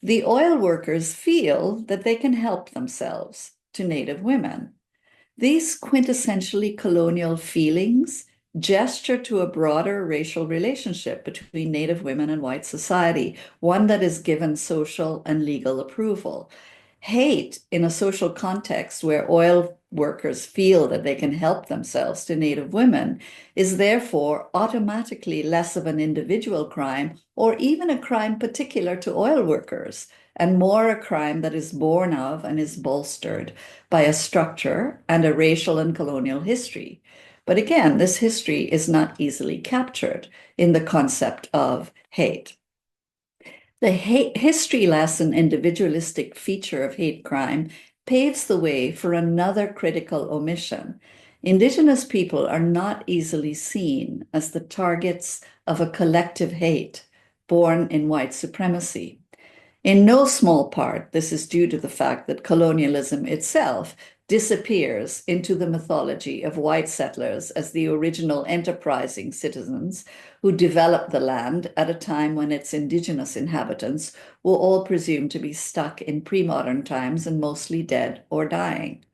the oil workers feel that they can help themselves to Native women. These quintessentially colonial feelings gesture to a broader racial relationship between Native women and white society, one that is given social and legal approval. Hate in a social context where oil workers feel that they can help themselves to Native women is therefore automatically less of an individual crime or even a crime particular to oil workers, and more a crime that is born of and is bolstered by a structure and a racial and colonial history. But again, this history is not easily captured in the concept of hate. The history-less and individualistic feature of hate crime paves the way for another critical omission. Indigenous people are not easily seen as the targets of a collective hate born in white supremacy. In no small part, this is due to the fact that colonialism itself disappears into the mythology of white settlers as the original enterprising citizens who developed the land at a time when its indigenous inhabitants were all presumed to be stuck in pre-modern times and mostly dead or dying.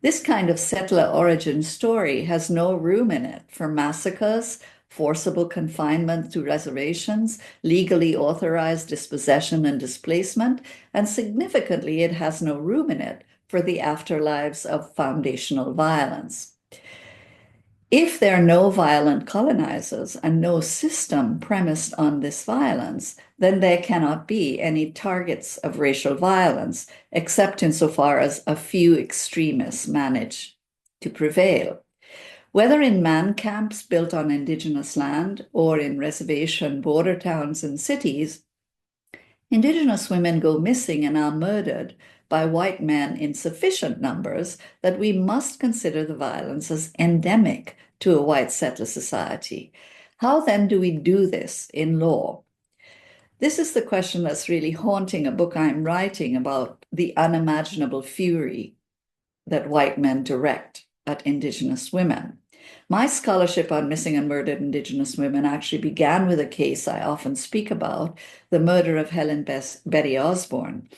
This kind of settler origin story has no room in it for massacres, forcible confinement to reservations, legally authorized dispossession and displacement, and significantly, it has no room in it for the afterlives of foundational violence. If there are no violent colonizers and no system premised on this violence, then there cannot be any targets of racial violence, except insofar as a few extremists manage to prevail. Whether in man camps built on indigenous land or in reservation border towns and cities, indigenous women go missing and are murdered by white men in sufficient numbers that we must consider the violence as endemic to a white settler society. How then do we do this in law? This is the question that's really haunting a book I'm writing about the unimaginable fury that white men direct at indigenous women. My scholarship on missing and murdered indigenous women actually began with a case I often speak about, the murder of Helen Betty Osborne.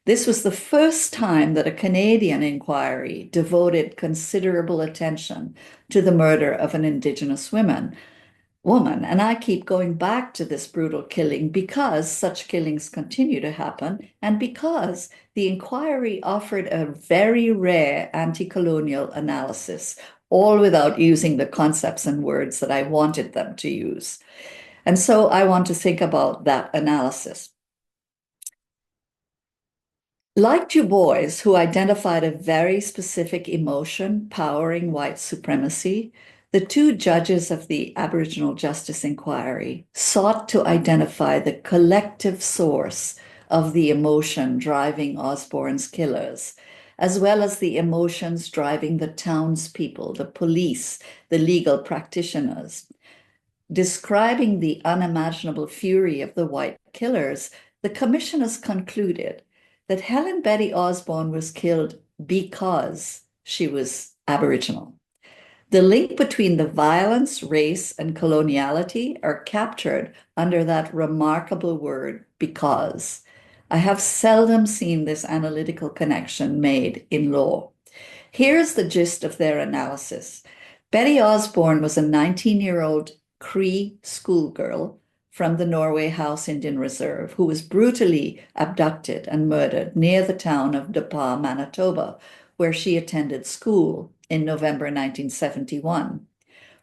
This was the first time that a Canadian inquiry devoted considerable attention to the murder of an indigenous woman. And I keep going back to this brutal killing because such killings continue to happen and because the inquiry offered a very rare anti-colonial analysis, all without using the concepts and words that I wanted them to use. And so I want to think about that analysis. Like Du Bois, who identified a very specific emotion powering white supremacy, the two judges of the Aboriginal Justice Inquiry sought to identify the collective source of the emotion driving Osborne's killers, as well as the emotions driving the townspeople, the police, the legal practitioners. Describing the unimaginable fury of the white killers, the commissioners concluded that Helen Betty Osborne was killed because she was Aboriginal. The link between the violence, race, and coloniality are captured under that remarkable word, because. I have seldom seen this analytical connection made in law. Here's the gist of their analysis. Betty Osborne was a 19-year-old Cree schoolgirl from the Norway House Indian Reserve who was brutally abducted and murdered near the town of Depah, Manitoba, where she attended school in November 1971.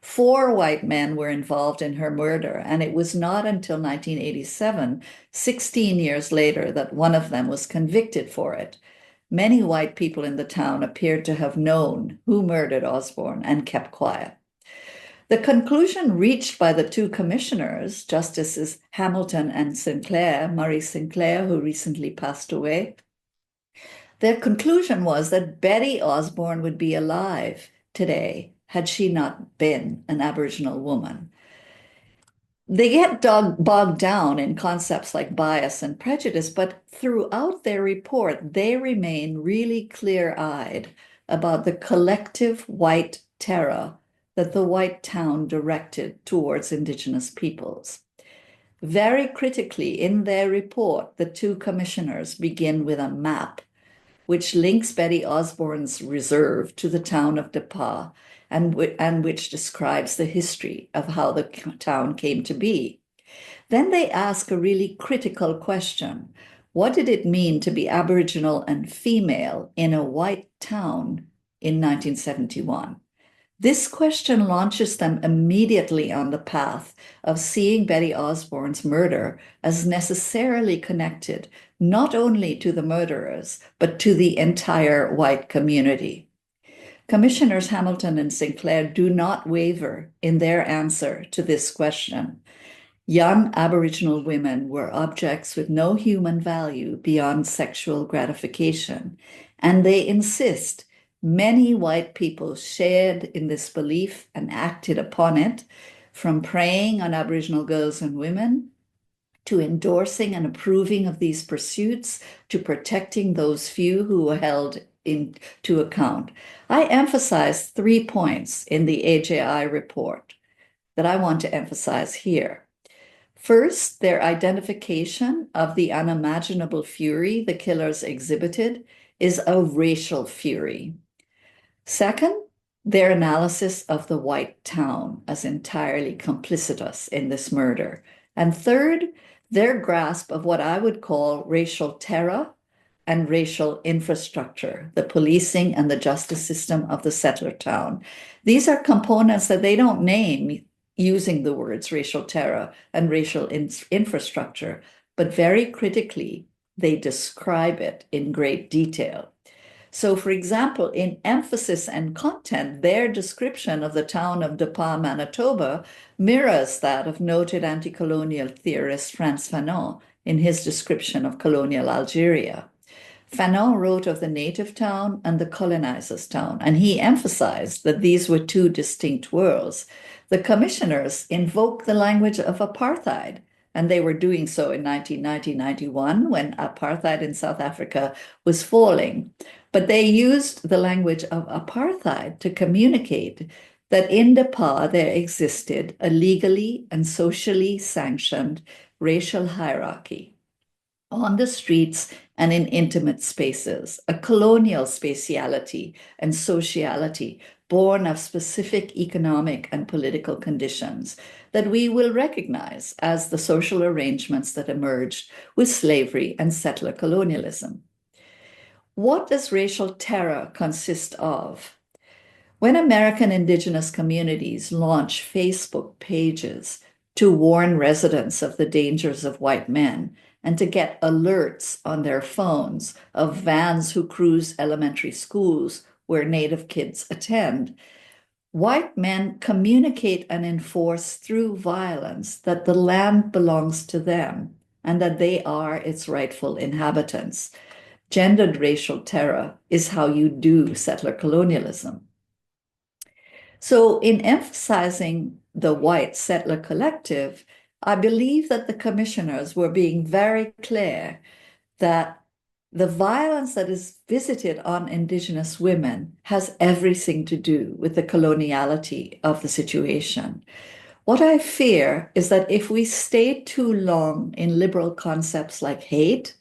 4 white men were involved in her murder, and it was not until 1987, 16 years later, that one of them was convicted for it. Many white people in the town appeared to have known who murdered Osborne and kept quiet. The conclusion reached by the two commissioners, Justices Hamilton and Sinclair, Murray Sinclair, who recently passed away, their conclusion was that Betty Osborne would be alive today had she not been an Aboriginal woman. They get bogged down in concepts like bias and prejudice, but throughout their report, they remain really clear-eyed about the collective white terror that the white town directed towards Indigenous peoples. Very critically, in their report, the two commissioners begin with a map which links Betty Osborne's reserve to the town of Depah and which describes the history of how the town came to be. Then they ask a really critical question. What did it mean to be Aboriginal and female in a white town in 1971? This question launches them immediately on the path of seeing Betty Osborne's murder as necessarily connected not only to the murderers, but to the entire white community. Commissioners Hamilton and Sinclair do not waver in their answer to this question. Young Aboriginal women were objects with no human value beyond sexual gratification, and they insist many white people shared in this belief and acted upon it, from preying on Aboriginal girls and women to endorsing and approving of these pursuits, to protecting those few who were held into account. I emphasize 3 points in the AJI report that I want to emphasize here. First, their identification of the unimaginable fury the killers exhibited is a racial fury. Second, their analysis of the white town as entirely complicitous in this murder. And third, their grasp of what I would call racial terror and racial infrastructure, the policing and the justice system of the settler town. These are components that they don't name using the words racial terror and racial infrastructure, but very critically, they describe it in great detail. So, for example, in emphasis and content, their description of the town of De Pas, Manitoba, mirrors that of noted anti-colonial theorist Frantz Fanon in his description of colonial Algeria. Fanon wrote of the native town and the colonizer's town, and he emphasized that these were two distinct worlds. The commissioners invoked the language of apartheid, and they were doing so in 1990-91 when apartheid in South Africa was falling. But they used the language of apartheid to communicate that in De Pas there existed a legally and socially sanctioned racial hierarchy on the streets and in intimate spaces, a colonial spatiality and sociality born of specific economic and political conditions that we will recognize as the social arrangements that emerged with slavery and settler colonialism. What does racial terror consist of? When American Indigenous communities launch Facebook pages to warn residents of the dangers of white men and to get alerts on their phones of vans who cruise elementary schools where Native kids attend, white men communicate and enforce through violence that the land belongs to them and that they are its rightful inhabitants. Gendered racial terror is how you do settler colonialism. So in emphasizing the white settler collective, I believe that the commissioners were being very clear that the violence that is visited on Indigenous women has everything to do with the coloniality of the situation. What I fear is that if we stay too long in liberal concepts like hate,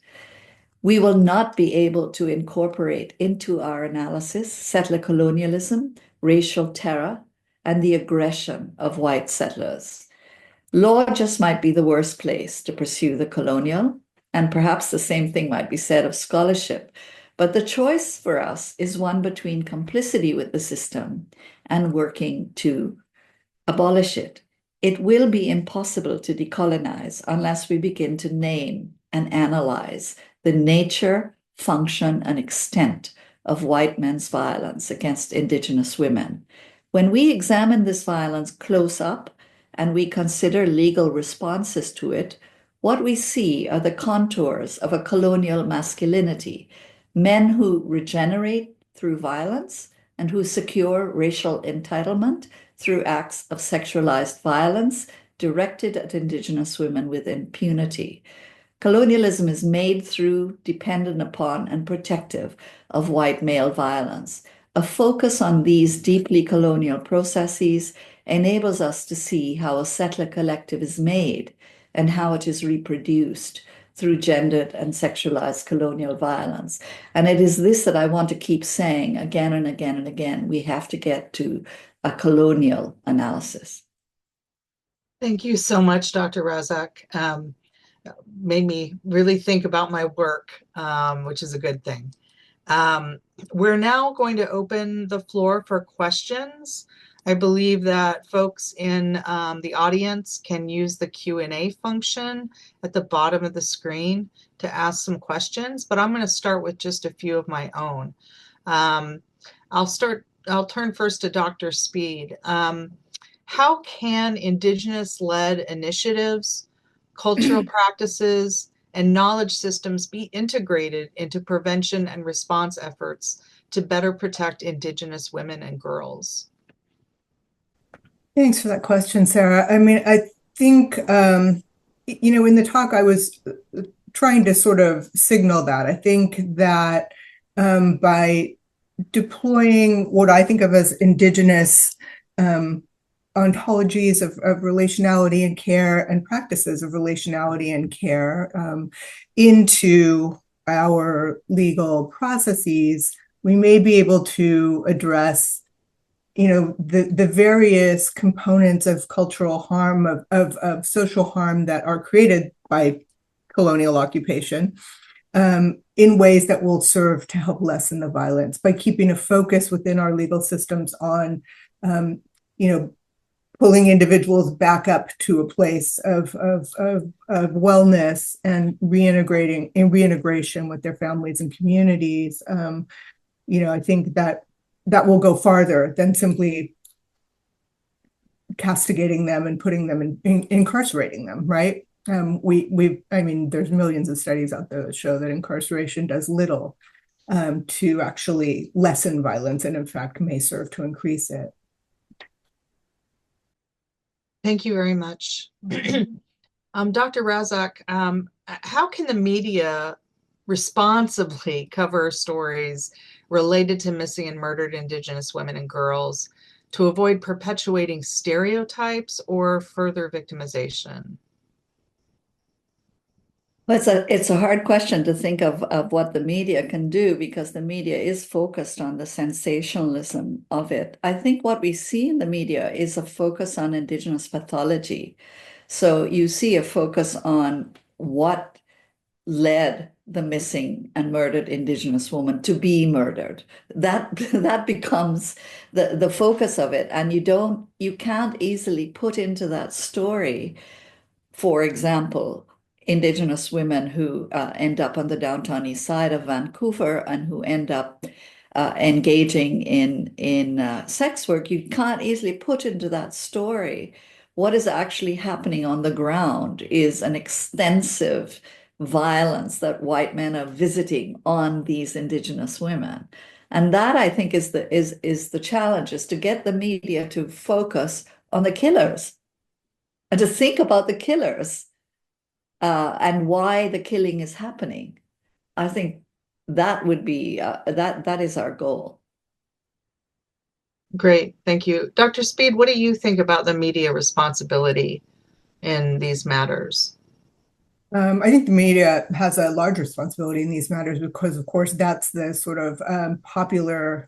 we will not be able to incorporate into our analysis settler colonialism, racial terror, and the aggression of white settlers. Law just might be the worst place to pursue the colonial, and perhaps the same thing might be said of scholarship. But the choice for us is one between complicity with the system and working to abolish it. It will be impossible to decolonize unless we begin to name and analyze the nature, function, and extent of white men's violence against Indigenous women. When we examine this violence close up and we consider legal responses to it, what we see are the contours of a colonial masculinity, men who regenerate through violence and who secure racial entitlement through acts of sexualized violence directed at Indigenous women with impunity. Colonialism is made through, dependent upon, and protective of white male violence. A focus on these deeply colonial processes enables us to see how a settler collective is made and how it is reproduced through gendered and sexualized colonial violence. And it is this that I want to keep saying again and again and again. We have to get to a colonial analysis. Thank you so much, Dr. Razack. Made me really think about my work, which is a good thing. We're now going to open the floor for questions. I believe that folks in the audience can use the Q&A function at the bottom of the screen to ask some questions, but I'm going to start with just a few of my own. I'll turn first to Dr. Speed. How can Indigenous-led initiatives, cultural practices, and knowledge systems be integrated into prevention and response efforts to better protect Indigenous women and girls? Thanks for that question, Sarah. I mean, I think in the talk, I was trying to sort of signal that. I think that by deploying what I think of as indigenous ontologies of relationality and care and practices of relationality and care into our legal processes, we may be able to address the various components of cultural harm, of social harm that are created by colonial occupation in ways that will serve to help lessen the violence by keeping a focus within our legal systems on, pulling individuals back up to a place of wellness and reintegration with their families and communities. I think that will go farther than simply castigating them and putting them incarcerating them, right? There's millions of studies out there that show that incarceration does little to actually lessen violence and in fact may serve to increase it. Thank you very much. Dr. Razack, how can the media responsibly cover stories related to missing and murdered Indigenous women and girls to avoid perpetuating stereotypes or further victimization? Well, it's a hard question to think of what the media can do, because the media is focused on the sensationalism of it. I think what we see in the media is a focus on Indigenous pathology. So you see a focus on what led the missing and murdered Indigenous woman to be murdered. That becomes the focus of it. And you can't easily put into that story, for example, Indigenous women who end up on the downtown east side of Vancouver and who end up engaging in sex work. You can't easily put into that story what is actually happening on the ground is an extensive violence that white men are visiting on these Indigenous women. And that, I think, is the challenge, is to get the media to focus on the killers and to think about the killers and why the killing is happening. I think that would be that is our goal. Great, thank you. Dr. Speed, what do you think about the media responsibility in these matters? I think the media has a large responsibility in these matters because, of course, that's the sort of popular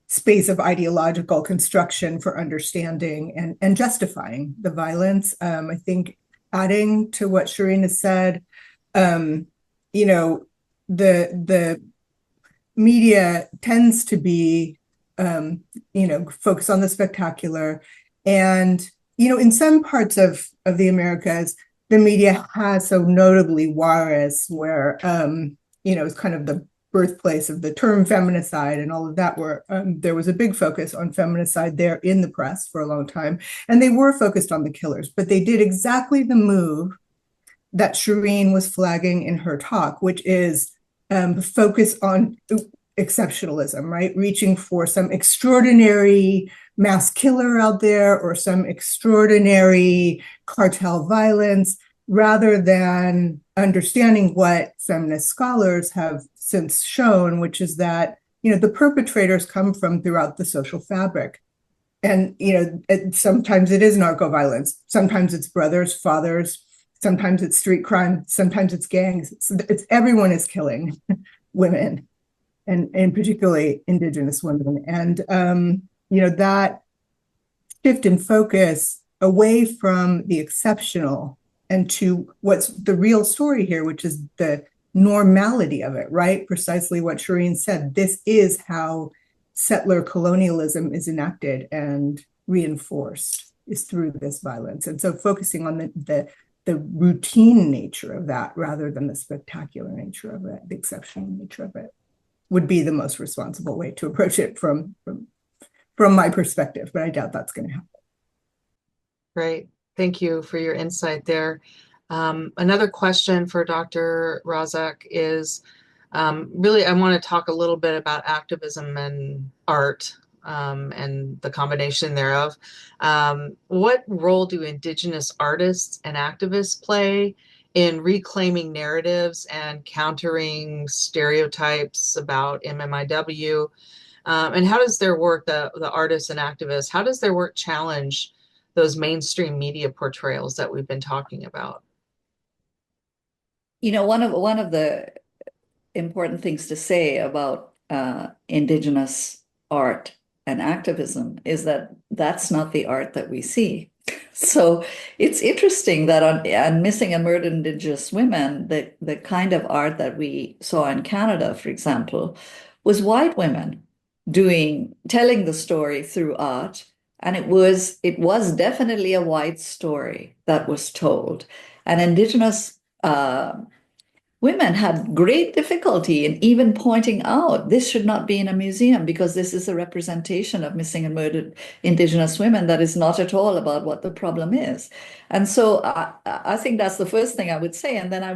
space of ideological construction for understanding and justifying the violence. I think adding to what Sherene has said, the media tends to be, focused on the spectacular. And, in some parts of the Americas, the media has, so notably Juarez, where, it's kind of the birthplace of the term feminicide and all of that, where there was a big focus on feminicide there in the press for a long time. And they were focused on the killers, but they did exactly the move that Sherene was flagging in her talk, which is focus on exceptionalism, right? Reaching for some extraordinary mass killer out there or some extraordinary cartel violence, rather than understanding what feminist scholars have since shown, which is that, the perpetrators come from throughout the social fabric. And, sometimes it is narco violence. Sometimes it's brothers, fathers. Sometimes it's street crime. Sometimes it's gangs. It's everyone is killing women, and particularly Indigenous women. And, that shift in focus away from the exceptional and to what's the real story here, which is the normality of it, right? Precisely what Sherene said. This is how settler colonialism is enacted and reinforced, is through this violence. And so focusing on the routine nature of that rather than the spectacular nature of it, the exceptional nature of it, would be the most responsible way to approach it from my perspective, but I doubt that's going to happen. Great. Thank you for your insight there. Another question for Dr. Razack is, really, I want to talk a little bit about activism and art. and the combination thereof. What role do Indigenous artists and activists play in reclaiming narratives and countering stereotypes about MMIW? And how does their work, the artists and activists, how does their work challenge those mainstream media portrayals that we've been talking about? You know, one of the important things to say about Indigenous art and activism is that that's not the art that we see. So it's interesting that on Missing and Murdered Indigenous Women, the kind of art that we saw in Canada, for example, was white women telling the story through art. And it was definitely a white story that was told. And Indigenous women had great difficulty in even pointing out this should not be in a museum because this is a representation of missing and murdered Indigenous women that is not at all about what the problem is. And so I think that's the first thing I would say. And then I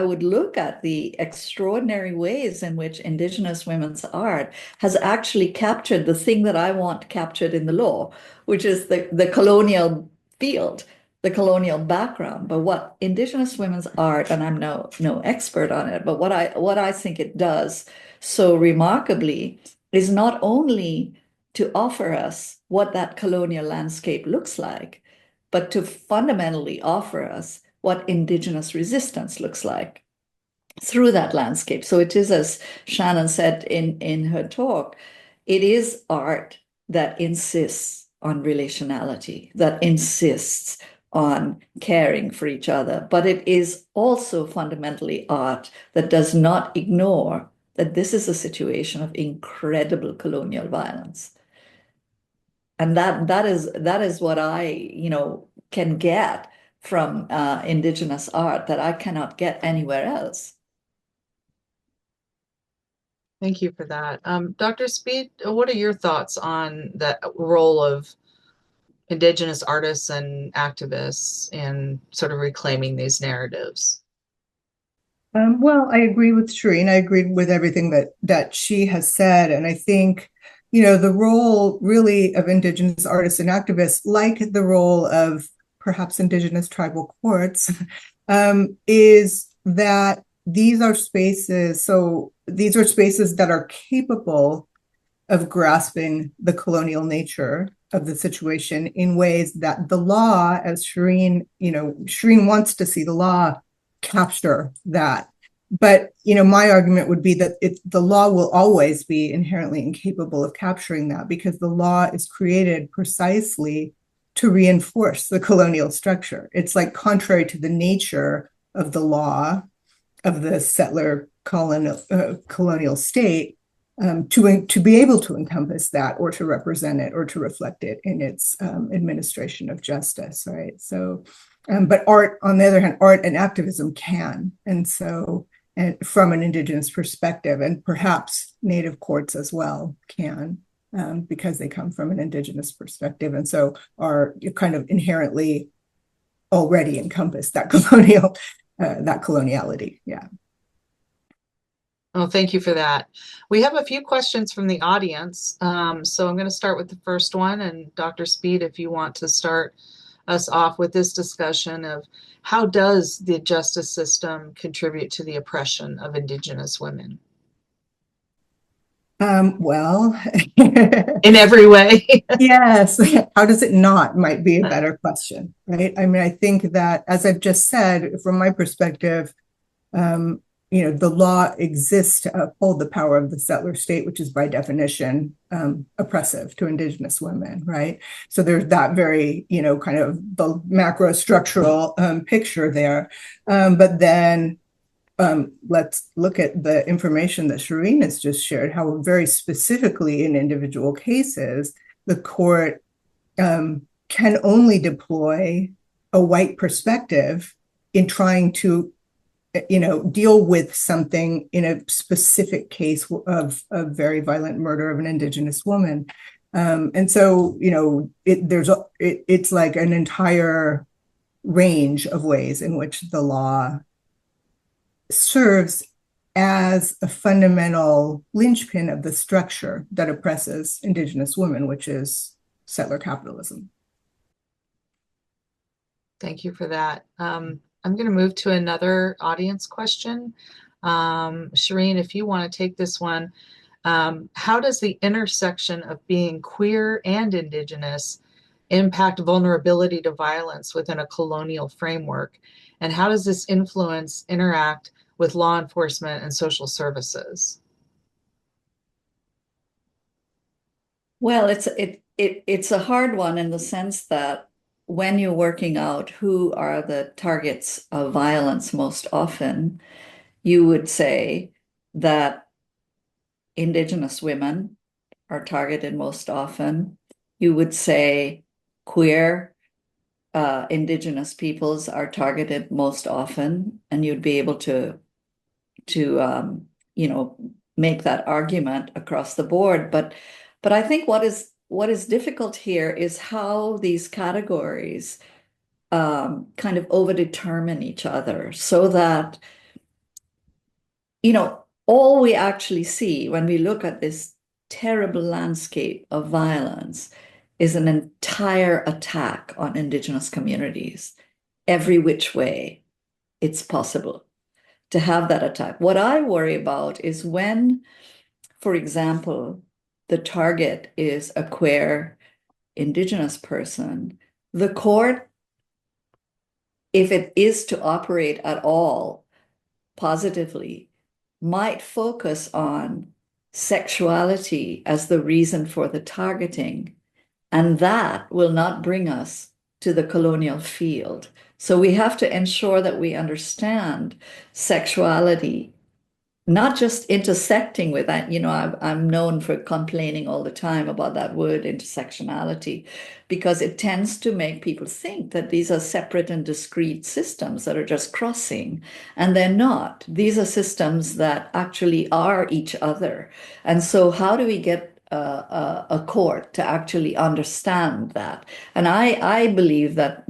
would look at the extraordinary ways in which Indigenous women's art has actually captured the thing that I want captured in the law, which is the colonial field, the colonial background. But what Indigenous women's art, and I'm no expert on it, but what I think it does so remarkably is not only to offer us what that colonial landscape looks like, but to fundamentally offer us what Indigenous resistance looks like through that landscape. So it is, as Shannon said in her talk, it is art that insists on relationality, that insists on caring for each other, but it is also fundamentally art that does not ignore that this is a situation of incredible colonial violence. And that is what I, can get from Indigenous art that I cannot get anywhere else. Thank you for that. Dr. Speed, what are your thoughts on the role of Indigenous artists and activists in sort of reclaiming these narratives? Well, I agree with Sherene. I agree with everything that she has said. And I think, the role really of Indigenous artists and activists, like the role of perhaps Indigenous tribal courts, is that these are spaces that are capable of grasping the colonial nature of the situation in ways that the law, as Sherene wants to see the law capture that. But, my argument would be that the law will always be inherently incapable of capturing that because the law is created precisely to reinforce the colonial structure. It's like contrary to the nature of the law of the settler colonial state, to be able to encompass that or to represent it or to reflect it in its administration of justice, right? So, but art, on the other hand, art and activism can. And so, and from an Indigenous perspective, and perhaps Native courts as well can, because they come from an Indigenous perspective. And so are kind of inherently already encompass that coloniality. Yeah. Oh, thank you for that. We have a few questions from the audience. So I'm going to start with the first one. And Dr. Speed, if you want to start us off with this discussion of how does the justice system contribute to the oppression of Indigenous women? Well, in every way. Yes. How does it not might be a better question, right? I mean, I think that, as I've just said, from my perspective, the law exists to uphold the power of the settler state, which is by definition oppressive to Indigenous women, right? So there's that very, kind of the macro structural picture there. But then let's look at the information that Sherene has just shared, how very specifically in individual cases, the court can only deploy a white perspective in trying to deal with something in a specific case of a very violent murder of an Indigenous woman. And so, it's like an entire range of ways in which the law serves as a fundamental linchpin of the structure that oppresses Indigenous women, which is settler capitalism. Thank you for that. I'm going to move to another audience question. Sherene, if you want to take this one, how does the intersection of being queer and Indigenous impact vulnerability to violence within a colonial framework? And how does this influence interact with law enforcement and social services? Well, it's a hard one in the sense that when you're working out who are the targets of violence most often, you would say that Indigenous women are targeted most often. You would say queer Indigenous peoples are targeted most often, and you'd be able to make that argument across the board. But I think what is difficult here is how these categories kind of overdetermine each other, so that all we actually see when we look at this terrible landscape of violence is an entire attack on Indigenous communities, every which way it's possible to have that attack. What I worry about is when, for example, the target is a queer Indigenous person, the court, if it is to operate at all positively, might focus on sexuality as the reason for the targeting, and that will not bring us to the colonial field. So we have to ensure that we understand sexuality, not just intersecting with that. I'm known for complaining all the time about that word intersectionality, because it tends to make people think that these are separate and discrete systems that are just crossing, and they're not. These are systems that actually are each other. And so how do we get a court to actually understand that? And I believe that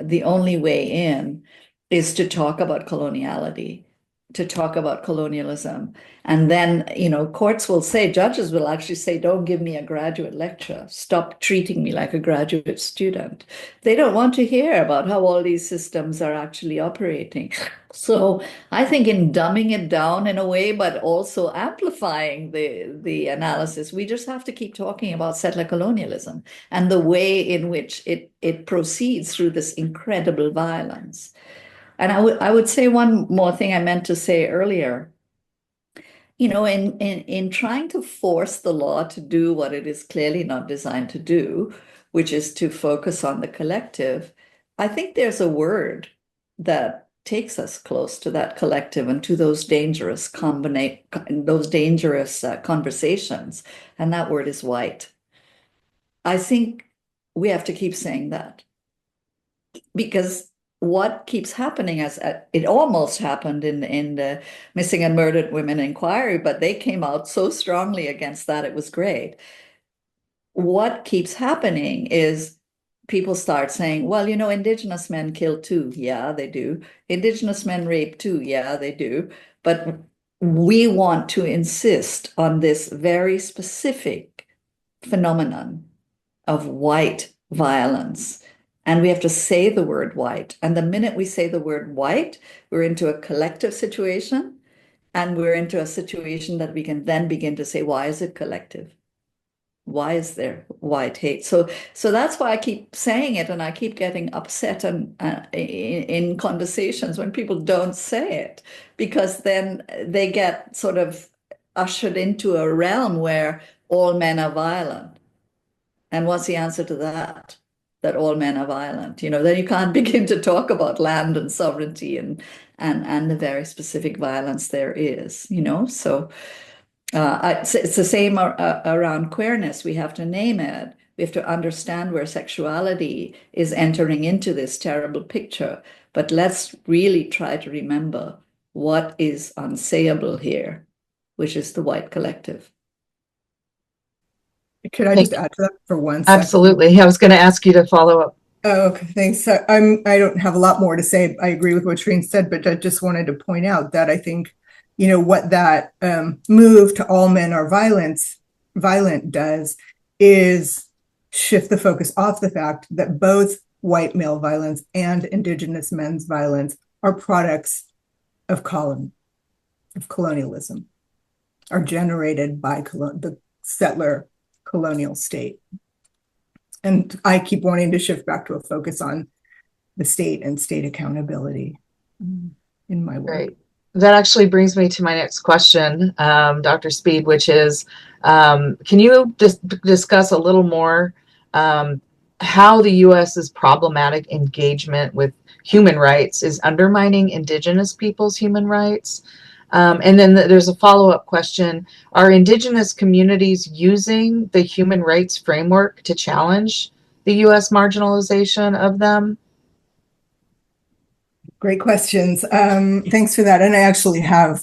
the only way in is to talk about coloniality, to talk about colonialism. And then, courts will say, judges will actually say, don't give me a graduate lecture. Stop treating me like a graduate student. They don't want to hear about how all these systems are actually operating. So I think in dumbing it down in a way, but also amplifying the analysis, we just have to keep talking about settler colonialism and the way in which it proceeds through this incredible violence. And I would say one more thing I meant to say earlier. In trying to force the law to do what it is clearly not designed to do, which is to focus on the collective, I think there's a word that takes us close to that collective and to those dangerous conversations, and that word is white. I think we have to keep saying that, because what keeps happening, as it almost happened in the Missing and Murdered Women Inquiry, but they came out so strongly against that, it was great. What keeps happening is people start saying, well, Indigenous men kill too. Yeah, they do. Indigenous men rape too. Yeah, they do. But we want to insist on this very specific phenomenon of white violence. And we have to say the word white. And the minute we say the word white, we're into a collective situation. And we're into a situation that we can then begin to say, why is it collective? Why is there white hate? So that's why I keep saying it, and I keep getting upset in conversations when people don't say it, because then they get sort of ushered into a realm where all men are violent. And what's the answer to that? That all men are violent. Then you can't begin to talk about land and sovereignty and the very specific violence there is. So it's the same around queerness. We have to name it. We have to understand where sexuality is entering into this terrible picture. But let's really try to remember what is unsayable here, which is the white collective. Could I just add to that for 1 second? Absolutely. I was going to ask you to follow up. Oh, okay, thanks. I don't have a lot more to say. I agree with what Sherene said, but I just wanted to point out that I think what that move to all men are violent does is shift the focus off the fact that both white male violence and indigenous men's violence are products of colonialism, are generated by the settler colonial state. And I keep wanting to shift back to a focus on the state and state accountability in my work. Right. That actually brings me to my next question, Dr. Speed, which is, can you just discuss a little more how the U.S.'s problematic engagement with human rights is undermining Indigenous people's human rights? And then there's a follow-up question. Are Indigenous communities using the human rights framework to challenge the U.S. marginalization of them? Great questions. Thanks for that. And I actually have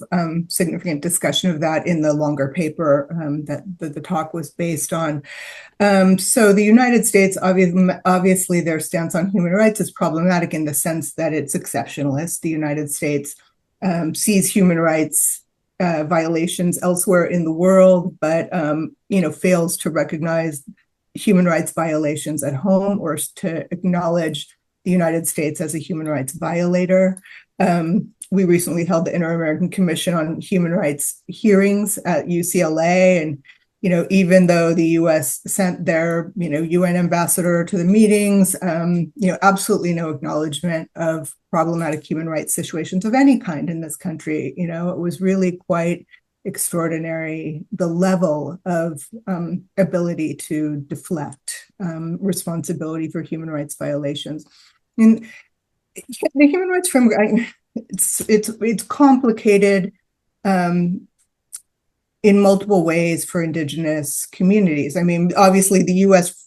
significant discussion of that in the longer paper that the talk was based on. So the United States, obviously their stance on human rights is problematic in the sense that it's exceptionalist. The United States sees human rights violations elsewhere in the world, but fails to recognize human rights violations at home or to acknowledge the United States as a human rights violator. We recently held the Inter-American Commission on Human Rights hearings at UCLA, and even though the U.S. sent their UN ambassador to the meetings, absolutely no acknowledgement of problematic human rights situations of any kind in this country. It was really quite extraordinary, the level of ability to deflect responsibility for human rights violations. And the human rights framework, it's complicated in multiple ways for Indigenous communities. I mean, obviously, the U.S.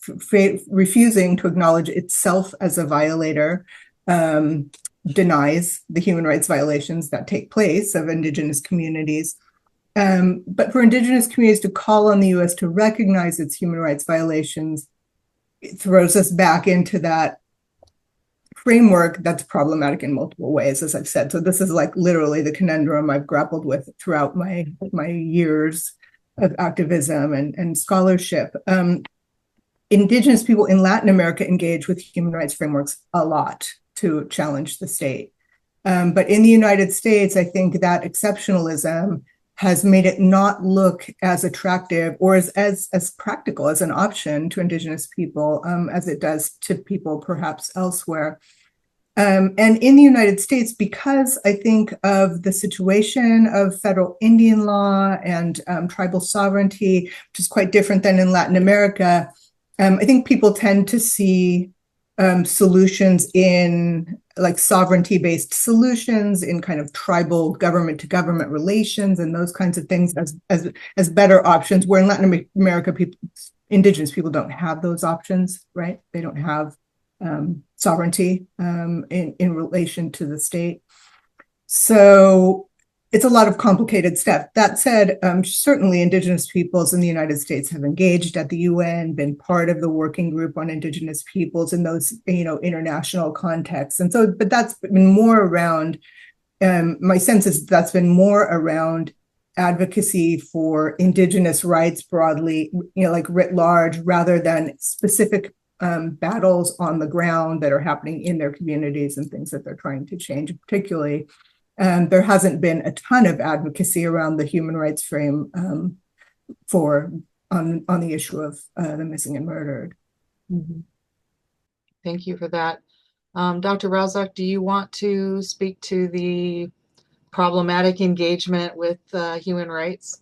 refusing to acknowledge itself as a violator denies the human rights violations that take place of Indigenous communities. But for Indigenous communities to call on the U.S. to recognize its human rights violations, it throws us back into that framework that's problematic in multiple ways, as I've said. So this is like literally the conundrum I've grappled with throughout my years of activism and scholarship. Indigenous people in Latin America engage with human rights frameworks a lot to challenge the state. But in the United States, I think that exceptionalism has made it not look as attractive or as practical as an option to Indigenous people as it does to people perhaps elsewhere. And in the United States, because I think of the situation of federal Indian law and tribal sovereignty, which is quite different than in Latin America, I think people tend to see solutions in like sovereignty-based solutions in kind of tribal government-to-government relations and those kinds of things as better options, where in Latin America, Indigenous people don't have those options, right? They don't have sovereignty in relation to the state. So it's a lot of complicated stuff. That said, certainly Indigenous peoples in the United States have engaged at the UN, been part of the working group on Indigenous peoples in those, international contexts. And so, but that's been more around, my sense is that's been more around advocacy for Indigenous rights broadly, like writ large, rather than specific battles on the ground that are happening in their communities and things that they're trying to change, particularly. There hasn't been a ton of advocacy around the human rights frame on the issue of the missing and murdered. Mm-hmm. Thank you for that. Dr. Razack, do you want to speak to the problematic engagement with human rights?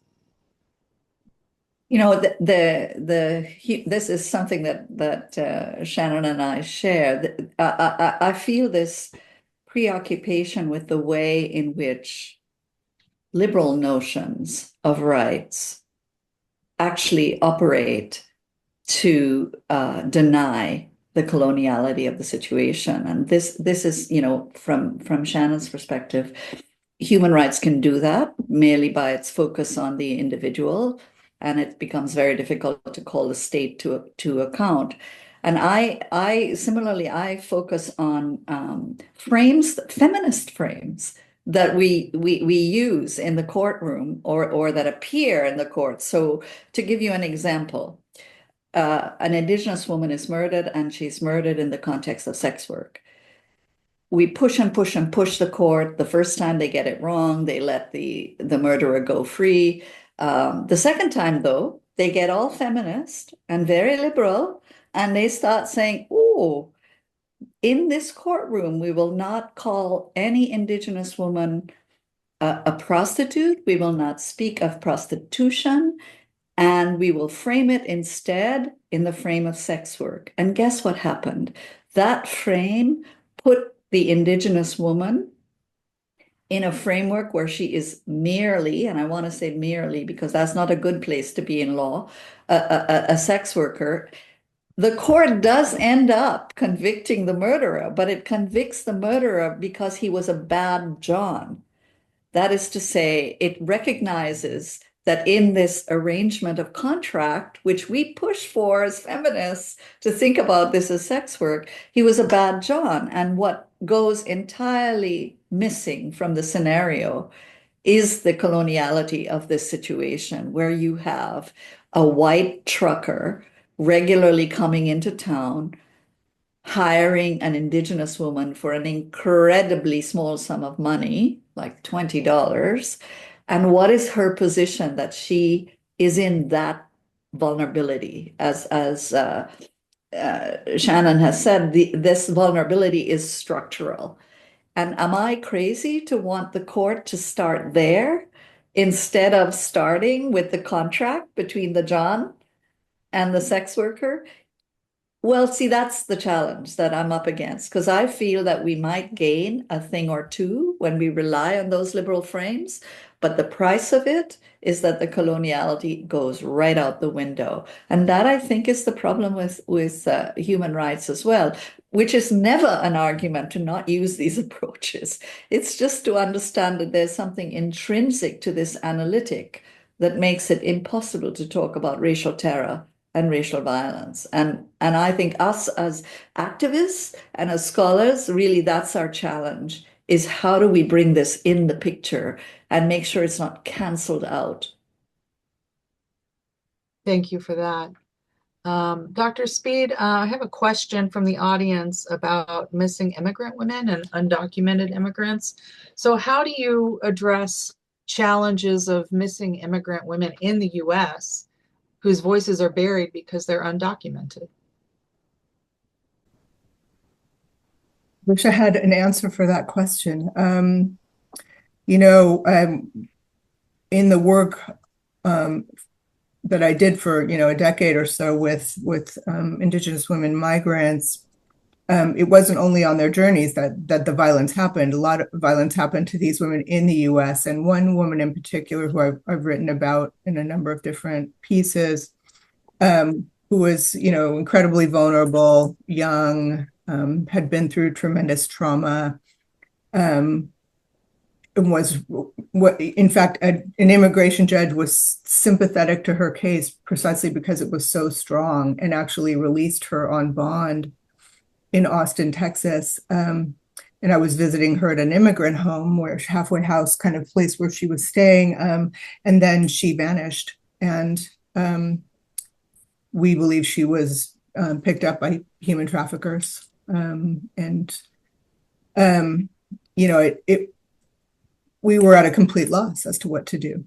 This is something that Shannon and I share. I feel this preoccupation with the way in which liberal notions of rights actually operate to deny the coloniality of the situation. And this is, from Shannon's perspective, human rights can do that merely by its focus on the individual, and it becomes very difficult to call the state to account. And I similarly focus on feminist frames that we use in the courtroom or that appear in the court. So to give you an example, an Indigenous woman is murdered, and she's murdered in the context of sex work. We push and push and push the court. The first time they get it wrong, they let the murderer go free. The second time, though, they get all feminist and very liberal, and they start saying, oh, in this courtroom, we will not call any Indigenous woman a prostitute. We will not speak of prostitution, and we will frame it instead in the frame of sex work. And guess what happened? That frame put the Indigenous woman in a framework where she is merely, and I want to say merely because that's not a good place to be in law, a sex worker. The court does end up convicting the murderer, but it convicts the murderer because he was a bad John. That is to say, it recognizes that in this arrangement of contract, which we push for as feminists to think about this as sex work, he was a bad John. And what goes entirely missing from the scenario is the coloniality of this situation, where you have a white trucker regularly coming into town, hiring an Indigenous woman for an incredibly small sum of money, like $20. And what is her position? That she is in that vulnerability. As Shannon has said, this vulnerability is structural. And am I crazy to want the court to start there instead of starting with the contract between the John and the sex worker? Well, see, that's the challenge that I'm up against, because I feel that we might gain a thing or two when we rely on those liberal frames, but the price of it is that the coloniality goes right out the window. And that, I think, is the problem with human rights as well, which is never an argument to not use these approaches. It's just to understand that there's something intrinsic to this analytic that makes it impossible to talk about racial terror and racial violence. And I think us as activists and as scholars, really that's our challenge, is how do we bring this in the picture and make sure it's not canceled out? Thank you for that. Dr. Speed, I have a question from the audience about missing immigrant women and undocumented immigrants. So how do you address challenges of missing immigrant women in the US whose voices are buried because they're undocumented? Wish I had an answer for that question. In the work that I did for a decade or so with Indigenous women migrants, it wasn't only on their journeys that the violence happened. A lot of violence happened to these women in the U.S. And one woman in particular, who I've written about in a number of different pieces, who was incredibly vulnerable, young, had been through tremendous trauma. Was what, in fact, an immigration judge was sympathetic to her case precisely because it was so strong, and actually released her on bond in Austin, Texas. And I was visiting her at an immigrant home, where halfway house kind of place where she was staying. And then she vanished, and we believe she was picked up by human traffickers. We were at a complete loss as to what to do.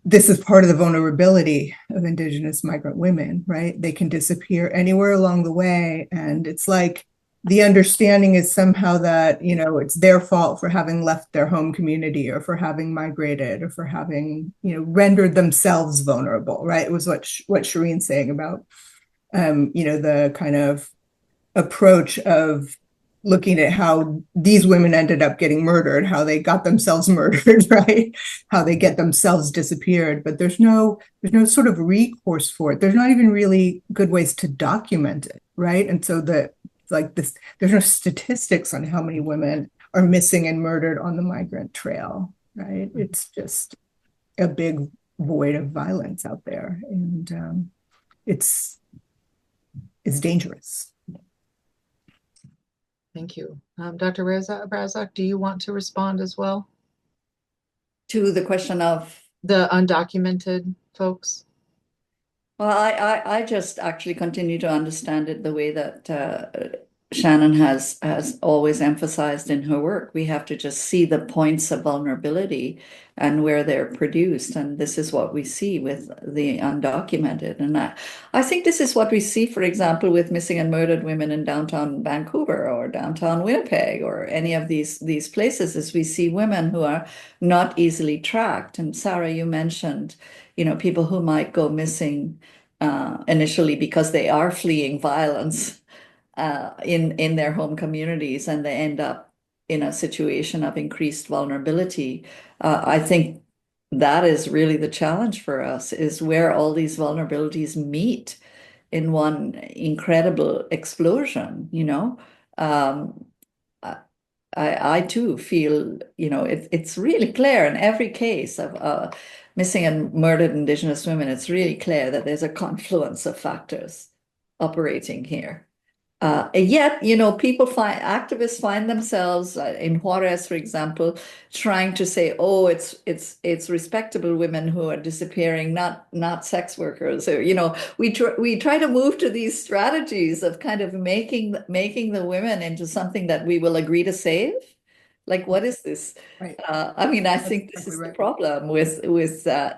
This is part of the vulnerability of Indigenous migrant women, right? They can disappear anywhere along the way. And it's like the understanding is somehow that, it's their fault for having left their home community, or for having migrated, or for having, rendered themselves vulnerable, right? It was what Sherene's saying about, the kind of approach of looking at how these women ended up getting murdered, how they got themselves murdered, right? How they get themselves disappeared, but there's no sort of recourse for it. There's not even really good ways to document it, right? And so there's no statistics on how many women are missing and murdered on the migrant trail, right? It's just a big void of violence out there, and it's dangerous. Thank you. Dr. Razack, do you want to respond as well? To the question of the undocumented folks? Well, I just actually continue to understand it the way that Shannon has always emphasized in her work. We have to just see the points of vulnerability and where they're produced. And this is what we see with the undocumented. And I think this is what we see, for example, with missing and murdered women in downtown Vancouver or downtown Winnipeg or any of these places, is we see women who are not easily tracked. And Sarah, you mentioned, people who might go missing initially because they are fleeing violence in their home communities, and they end up in a situation of increased vulnerability. I think that is really the challenge for us, is where all these vulnerabilities meet in one incredible explosion, I too feel, it's really clear in every case of missing and murdered Indigenous women. It's really clear that there's a confluence of factors operating here. And yet, activists find themselves in Juarez, for example, trying to say, "Oh, it's respectable women who are disappearing, not sex workers." Or, we try to move to these strategies of kind of making the women into something that we will agree to save. Like, what is this? Right. I think this is the problem with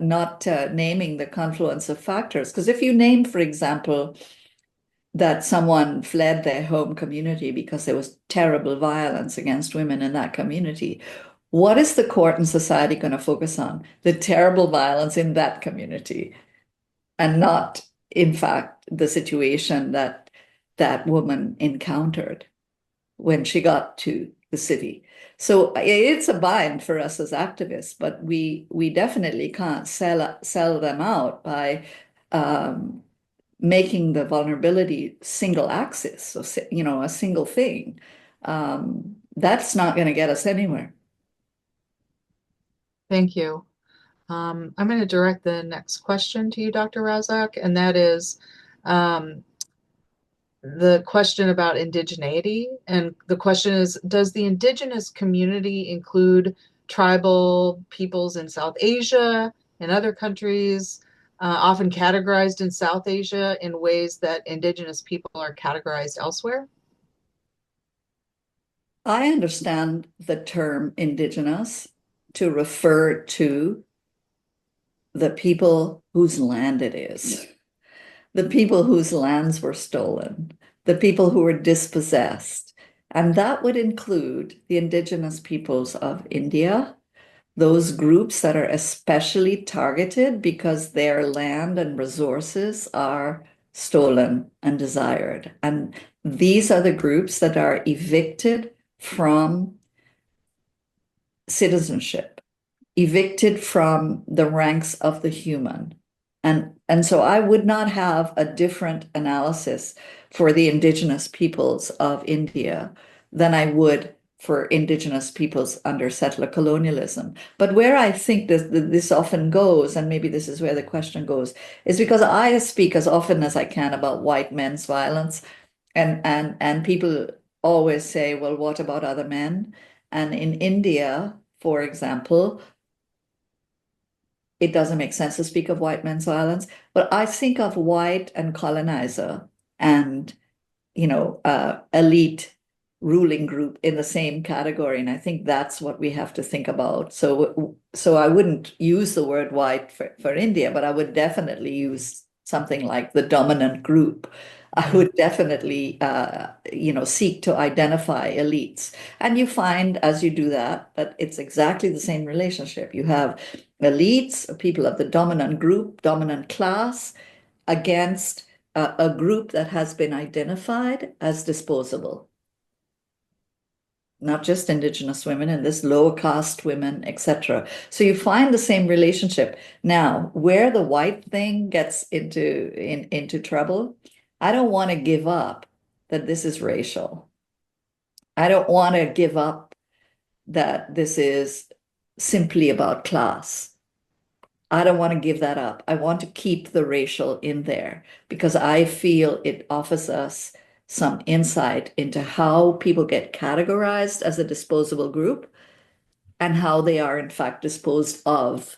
not naming the confluence of factors. Because if you name, for example, that someone fled their home community because there was terrible violence against women in that community, what is the court and society going to focus on? The terrible violence in that community, and not, in fact, the situation that that woman encountered when she got to the city. So it's a bind for us as activists, but we definitely can't sell them out by making the vulnerability single axis, so a single thing. That's not going to get us anywhere. Thank you. I'm going to direct the next question to you, Dr. Razack, and that is the question about indigeneity. And the question is, does the Indigenous community include tribal peoples in South Asia and other countries, often categorized in South Asia in ways that Indigenous people are categorized elsewhere? I understand the term Indigenous to refer to the people whose land it is, the people whose lands were stolen, the people who were dispossessed. And that would include the Indigenous peoples of India, those groups that are especially targeted because their land and resources are stolen and desired. And these are the groups that are evicted from citizenship, evicted from the ranks of the human. And so I would not have a different analysis for the Indigenous peoples of India than I would for Indigenous peoples under settler colonialism. But where I think this often goes, and maybe this is where the question goes, is because I speak as often as I can about white men's violence, and people always say, well, what about other men? And in India, for example, it doesn't make sense to speak of white men's violence, but I think of white and colonizer and, elite ruling group in the same category. And I think that's what we have to think about. So I wouldn't use the word white for India, but I would definitely use something like the dominant group. I would definitely, seek to identify elites. And you find as you do that it's exactly the same relationship. You have elites, people of the dominant group, dominant class, against a group that has been identified as disposable. Not just Indigenous women and this lower caste women, etc. So you find the same relationship. Now, where the white thing gets into trouble, I don't want to give up that this is racial. I don't want to give up that this is simply about class. I don't want to give that up. I want to keep the racial in there because I feel it offers us some insight into how people get categorized as a disposable group and how they are in fact disposed of.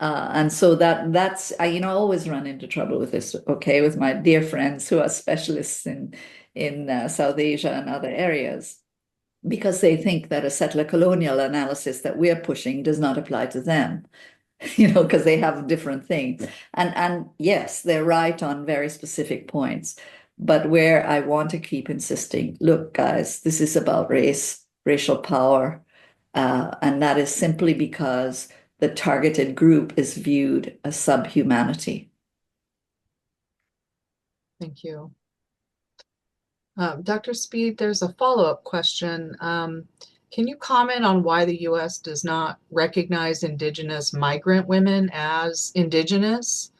And so that's I always run into trouble with this, okay, with my dear friends who are specialists in South Asia and other areas, because they think that a settler colonial analysis that we're pushing does not apply to them, because they have different things. And yes, they're right on very specific points. But where I want to keep insisting, look, guys, this is about race, racial power, and that is simply because the targeted group is viewed as subhumanity. Thank you. Dr. Speed, there's a follow-up question. Can you comment on why the U.S. does not recognize Indigenous migrant women as Indigenous?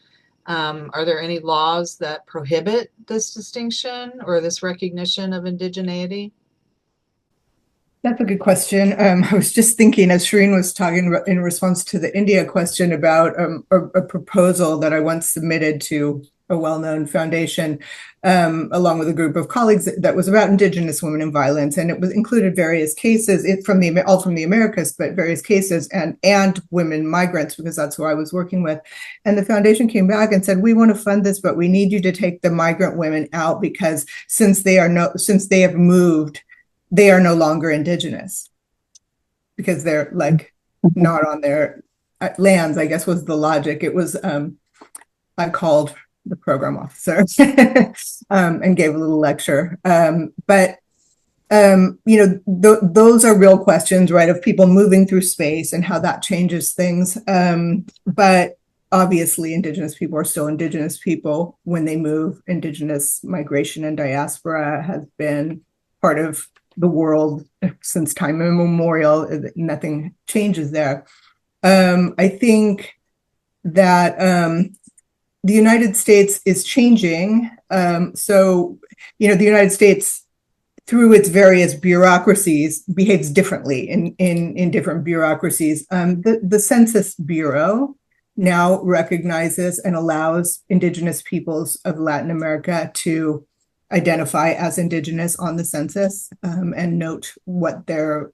Are there any laws that prohibit this distinction or this recognition of indigeneity? That's a good question. I was just thinking, as Sherene was talking about, in response to the India question, about a proposal that I once submitted to a well-known foundation, along with a group of colleagues, that was about Indigenous women in violence, and it was included various cases all from the Americas, but various cases and women migrants, because that's who I was working with. And the foundation came back and said, we want to fund this, but we need you to take the migrant women out, because since they have moved, they are no longer Indigenous, because they're like not on their lands, I guess was the logic. It was, I called the program officer and gave a little lecture. But those are real questions, right, of people moving through space and how that changes things. But obviously, Indigenous people are still Indigenous people when they move. Indigenous migration and diaspora has been part of the world since time immemorial. Nothing changes there. I think that the United States is changing. So, the United States, through its various bureaucracies, behaves differently in different bureaucracies. The Census Bureau now recognizes and allows Indigenous peoples of Latin America to identify as Indigenous on the census, and note what their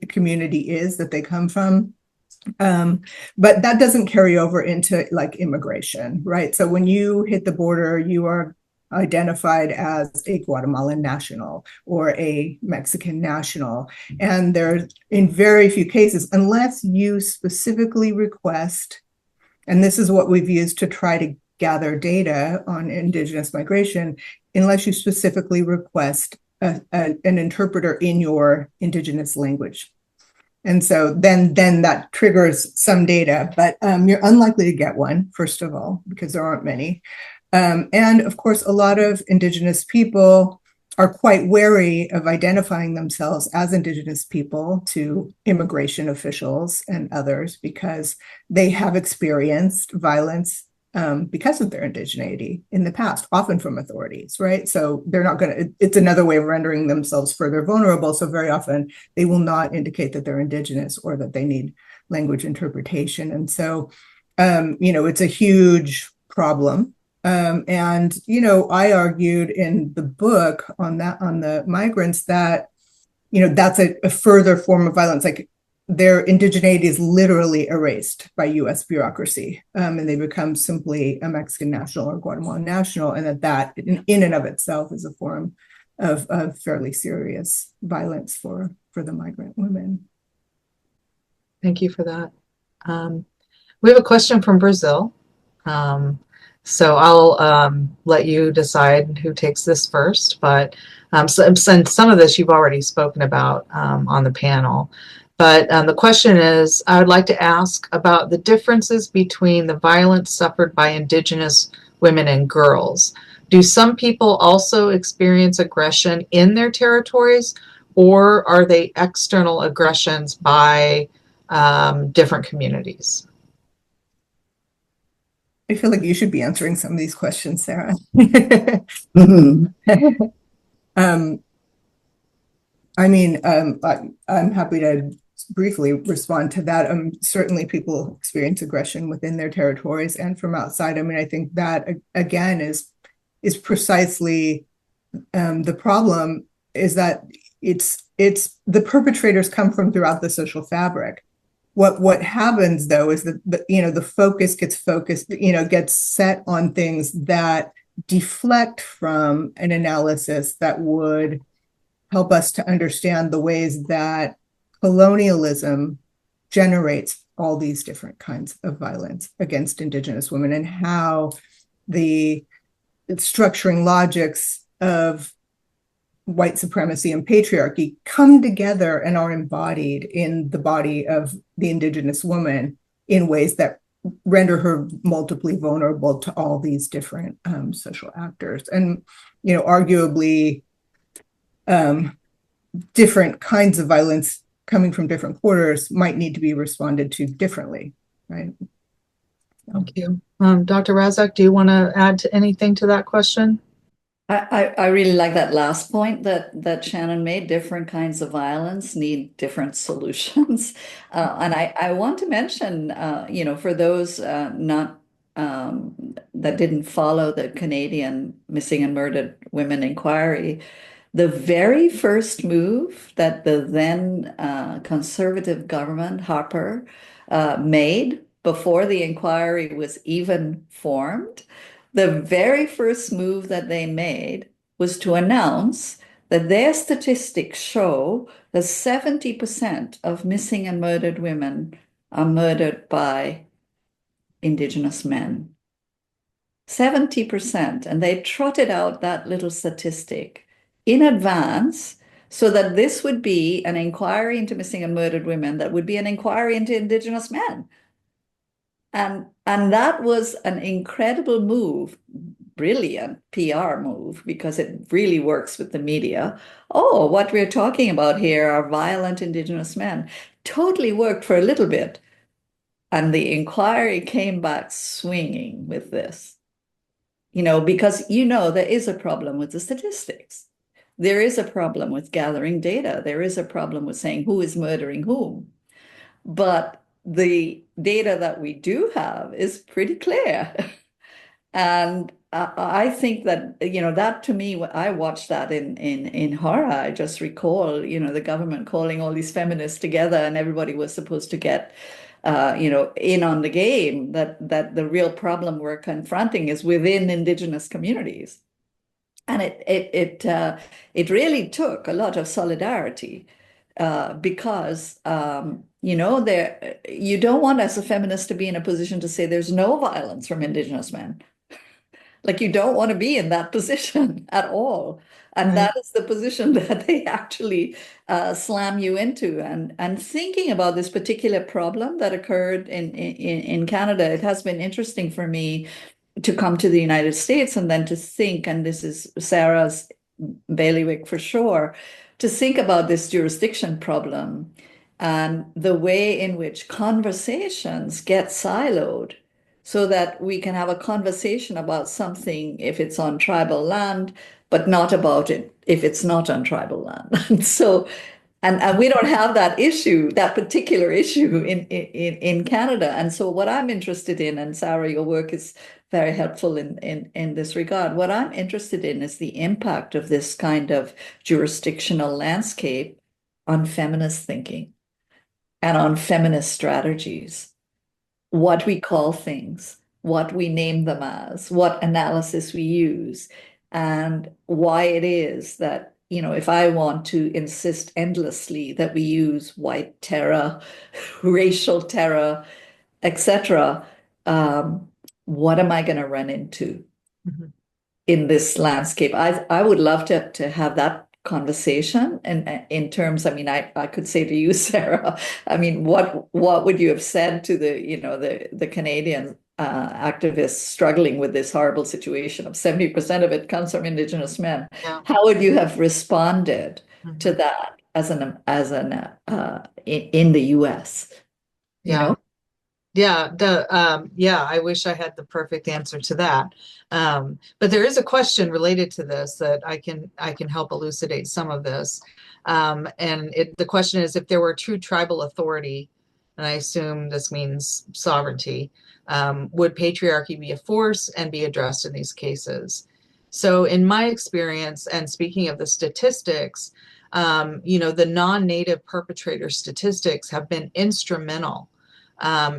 community is that they come from. But that doesn't carry over into like immigration, right? So when you hit the border, you are identified as a Guatemalan national or a Mexican national. And there's, in very few cases, unless you specifically request, and this is what we've used to try to gather data on Indigenous migration, unless you specifically request an interpreter in your Indigenous language. And so then that triggers some data, but you're unlikely to get one, first of all, because there aren't many. And of course, a lot of Indigenous people are quite wary of identifying themselves as Indigenous people to immigration officials and others, because they have experienced violence because of their indigeneity in the past, often from authorities, right? So they're not it's another way of rendering themselves further vulnerable. So very often they will not indicate that they're Indigenous or that they need language interpretation. And so, it's a huge problem. And I argued in the book on the migrants that, that's a further form of violence. Like, their indigeneity is literally erased by U.S. bureaucracy, and they become simply a Mexican national or Guatemalan national, and that in and of itself is a form of fairly serious violence for the migrant women. Thank you for that. We have a question from Brazil. So I'll let you decide who takes this first, but since some of this you've already spoken about on the panel. But the question is, I would like to ask about the differences between the violence suffered by Indigenous women and girls. Do some people also experience aggression in their territories, or are they external aggressions by different communities? I feel like you should be answering some of these questions, Sarah. I'm happy to briefly respond to that. Certainly people experience aggression within their territories and from outside. I think that, again, is precisely the problem is that it's the perpetrators come from throughout the social fabric. What happens though is that the focus gets set on things that deflect from an analysis that would help us to understand the ways that colonialism generates all these different kinds of violence against Indigenous women, and how the structuring logics of white supremacy and patriarchy come together and are embodied in the body of the Indigenous woman in ways that render her multiply vulnerable to all these different social actors. And, arguably, different kinds of violence coming from different quarters might need to be responded to differently, right? Thank you. Dr. Razack, do you want to add to anything to that question? I really like that last point that Shannon made. Different kinds of violence need different solutions. And I want to mention, for those not that didn't follow the Canadian Missing and Murdered Women Inquiry, the very first move that the then conservative government, Harper, made before the inquiry was even formed, the very first move that they made was to announce that their statistics show that 70% of missing and murdered women are murdered by Indigenous men. 70%. And they trotted out that little statistic in advance so that this would be an inquiry into missing and murdered women that would be an inquiry into Indigenous men. And that was an incredible move, brilliant PR move, because it really works with the media. Oh, what we're talking about here are violent Indigenous men. Totally worked for a little bit. And the inquiry came back swinging with this. Because there is a problem with the statistics. There is a problem with gathering data. There is a problem with saying who is murdering whom. But the data that we do have is pretty clear. And I think that, that to me, I watched that in horror. I just recall, the government calling all these feminists together and everybody was supposed to get, in on the game, that the real problem we're confronting is within Indigenous communities. And it really took a lot of solidarity because, you don't want as a feminist to be in a position to say there's no violence from Indigenous men. Like you don't want to be in that position at all. And Right. that is the position that they actually slam you into. And thinking about this particular problem that occurred in Canada, it has been interesting for me to come to the United States and then to think, and this is Sarah's bailiwick for sure, to think about this jurisdiction problem and the way in which conversations get siloed so that we can have a conversation about something if it's on tribal land, but not about it if it's not on tribal land. And we don't have that issue, that particular issue in Canada. And so what I'm interested in, and Sarah, your work is very helpful in this regard. What I'm interested in is the impact of this kind of jurisdictional landscape on feminist thinking and on feminist strategies. What we call things, what we name them as, what analysis we use, and why it is that, if I want to insist endlessly that we use white terror, racial terror, etc., what am I going to run into in this landscape? I would love to have that conversation, and in terms, I could say to you, Sarah, what would you have said to the Canadian activists struggling with this horrible situation of 70% of it comes from Indigenous men? Yeah. How would you have responded to that in the US? Yeah. I wish I had the perfect answer to that. But there is a question related to this that I can help elucidate some of this. And the question is, if there were true tribal authority, and I assume this means sovereignty, would patriarchy be a force and be addressed in these cases? So in my experience, and speaking of the statistics, the non-native perpetrator statistics have been instrumental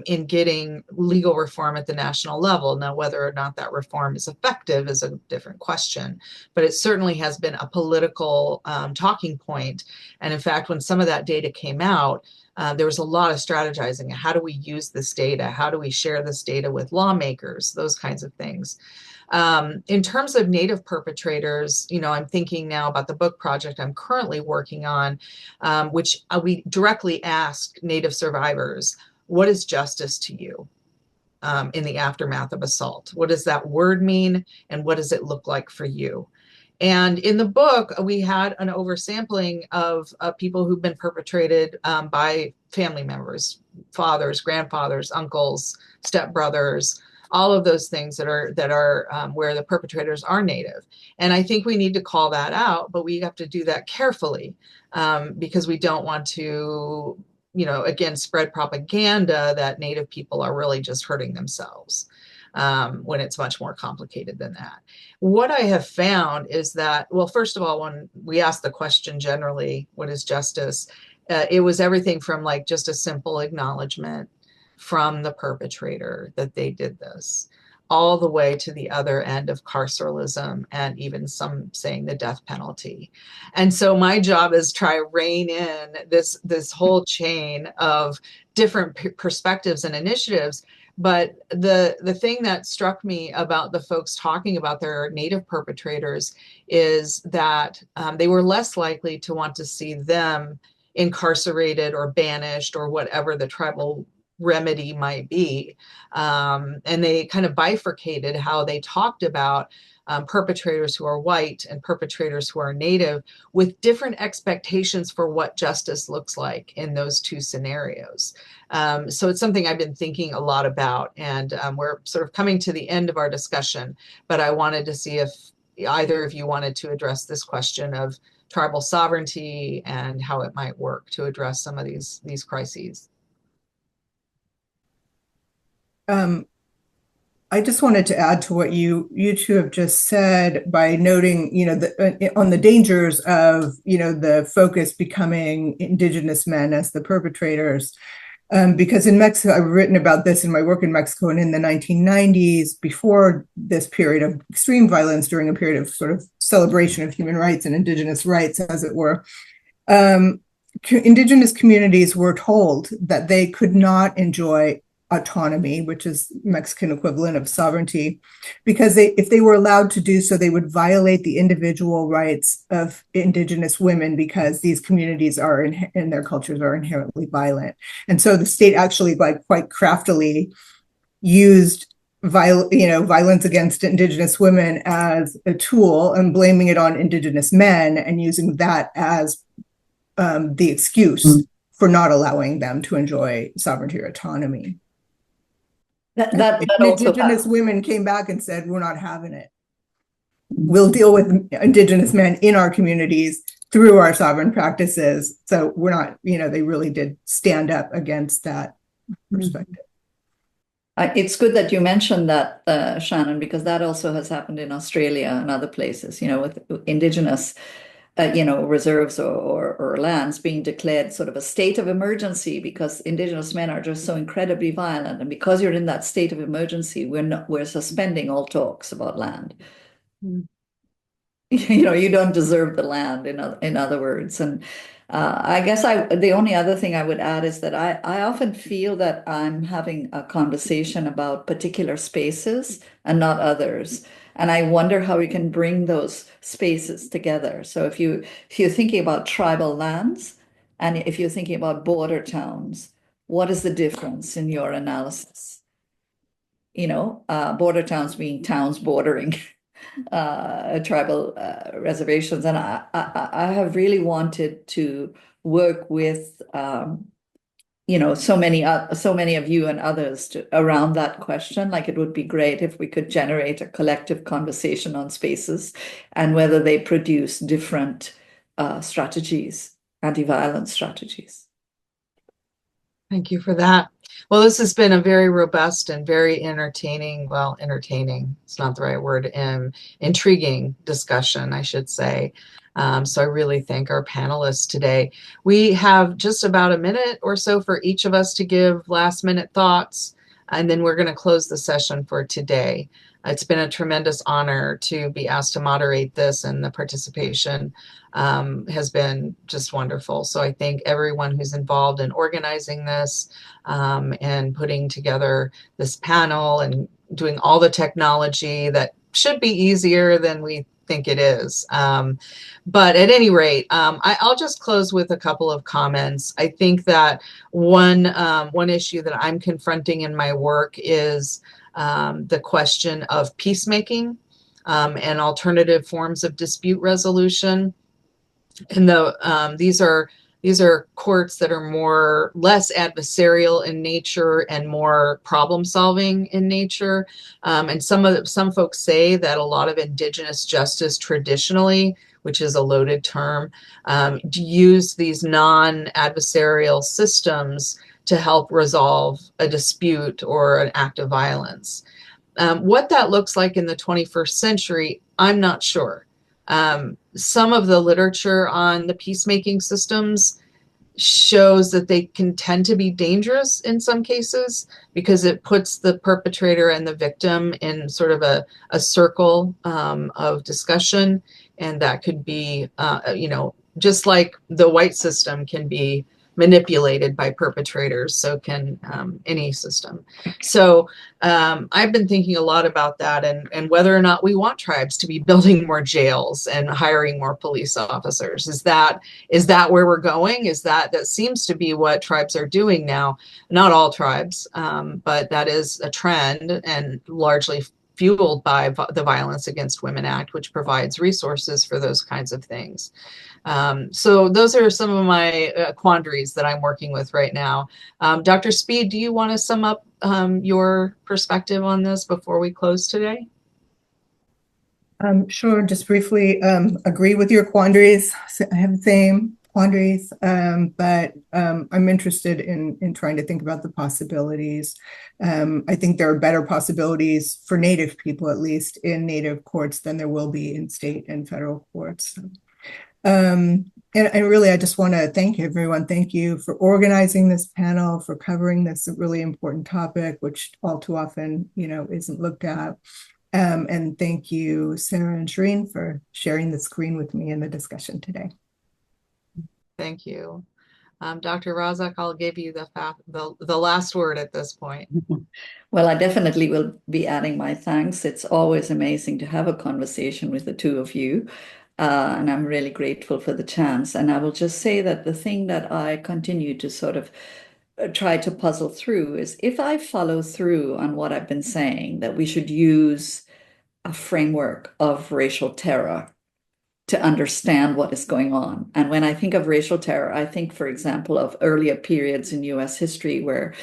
in getting legal reform at the national level. Now, whether or not that reform is effective is a different question, but it certainly has been a political talking point. And in fact, when some of that data came out, there was a lot of strategizing. How do we use this data? How do we share this data with lawmakers? Those kinds of things. In terms of Native perpetrators, I'm thinking now about the book project I'm currently working on, which we directly ask Native survivors, what is justice to you in the aftermath of assault? What does that word mean? And what does it look like for you? And in the book, we had an oversampling of people who've been perpetrated by family members, fathers, grandfathers, uncles, stepbrothers, all of those things that are where the perpetrators are Native. And I think we need to call that out, but we have to do that carefully because we don't want to, again, spread propaganda that Native people are really just hurting themselves. When it's much more complicated than that. What I have found is that, well, first of all, when we ask the question generally, what is justice? It was everything from like just a simple acknowledgement from the perpetrator that they did this, all the way to the other end of carceralism and even some saying the death penalty. And so my job is try to rein in this whole chain of different perspectives and initiatives. But the thing that struck me about the folks talking about their Native perpetrators is that they were less likely to want to see them incarcerated or banished or whatever the tribal remedy might be. And they kind of bifurcated how they talked about perpetrators who are white and perpetrators who are Native with different expectations for what justice looks like in those two scenarios. So it's something I've been thinking a lot about, and we're sort of coming to the end of our discussion, but I wanted to see if either of you wanted to address this question of tribal sovereignty and how it might work to address some of these crises. I just wanted to add to what you two have just said by noting, on the dangers of, the focus becoming Indigenous men as the perpetrators. Because in Mexico, I've written about this in my work in Mexico, and in the 1990s, before this period of extreme violence, during a period of sort of celebration of human rights and Indigenous rights, as it were, Indigenous communities were told that they could not enjoy autonomy, which is Mexican equivalent of sovereignty, because if they were allowed to do so, they would violate the individual rights of Indigenous women, because these communities are and their cultures are inherently violent. And so the state actually, quite craftily, used violence against Indigenous women as a tool and blaming it on Indigenous men and using that as the excuse for not allowing them to enjoy sovereignty or autonomy. That also Indigenous women came back and said, we're not having it. We'll deal with Indigenous men in our communities through our sovereign practices. So we're not, they really did stand up against that perspective. It's good that you mentioned that, Shannon, because that also has happened in Australia and other places, with Indigenous reserves or lands being declared sort of a state of emergency because Indigenous men are just so incredibly violent. And because you're in that state of emergency, we're suspending all talks about land. You don't deserve the land, in other words. And I guess the only other thing I would add is that I often feel that I'm having a conversation about particular spaces and not others. And I wonder how we can bring those spaces together. So if you're thinking about tribal lands, and if you're thinking about border towns, what is the difference in your analysis? Border towns being towns bordering tribal reservations. And I have really wanted to work with so many of you and others around that question. Like, it would be great if we could generate a collective conversation on spaces and whether they produce different strategies, anti-violence strategies. Thank you for that. Well, this has been a very robust and very entertaining, well, entertaining, it's not the right word, intriguing discussion, I should say. So I really thank our panelists today. We have just about a minute or so for each of us to give last minute thoughts, and then we're going to close the session for today. It's been a tremendous honor to be asked to moderate this, and the participation has been just wonderful. So I thank everyone who's involved in organizing this and putting together this panel and doing all the technology that should be easier than we think it is. But at any rate, I'll just close with a couple of comments. I think that one issue that I'm confronting in my work is the question of peacemaking and alternative forms of dispute resolution. And these are courts that are less adversarial in nature and more problem solving in nature. And some folks say that a lot of Indigenous justice traditionally, which is a loaded term, use these non-adversarial systems to help resolve a dispute or an act of violence. What that looks like in the 21st century, I'm not sure. Some of the literature on the peacemaking systems shows that they can tend to be dangerous in some cases because it puts the perpetrator and the victim in sort of a circle of discussion. And that could be, just like the white system can be manipulated by perpetrators, so can any system. So I've been thinking a lot about that and whether or not we want tribes to be building more jails and hiring more police officers. Is that where we're going? That seems to be what tribes are doing now. Not all tribes, but that is a trend and largely fueled by the Violence Against Women Act, which provides resources for those kinds of things. So those are some of my quandaries that I'm working with right now. Dr. Speed, do you want to sum up your perspective on this before we close today? Sure, just briefly agree with your quandaries. I have the same quandaries, but I'm interested in trying to think about the possibilities. I think there are better possibilities for Native people, at least in Native courts, than there will be in state and federal courts. And really, I just want to thank everyone. Thank you for organizing this panel, for covering this really important topic, which all too often, isn't looked at. And thank you, Sarah and Sherene, for sharing the screen with me in the discussion today. Thank you. Dr. Razack, I'll give you the last word at this point. Well, I definitely will be adding my thanks. It's always amazing to have a conversation with the two of you. And I'm really grateful for the chance. And I will just say that the thing that I continue to sort of try to puzzle through is if I follow through on what I've been saying, that we should use a framework of racial terror to understand what is going on. And when I think of racial terror, I think, for example, of earlier periods in US history where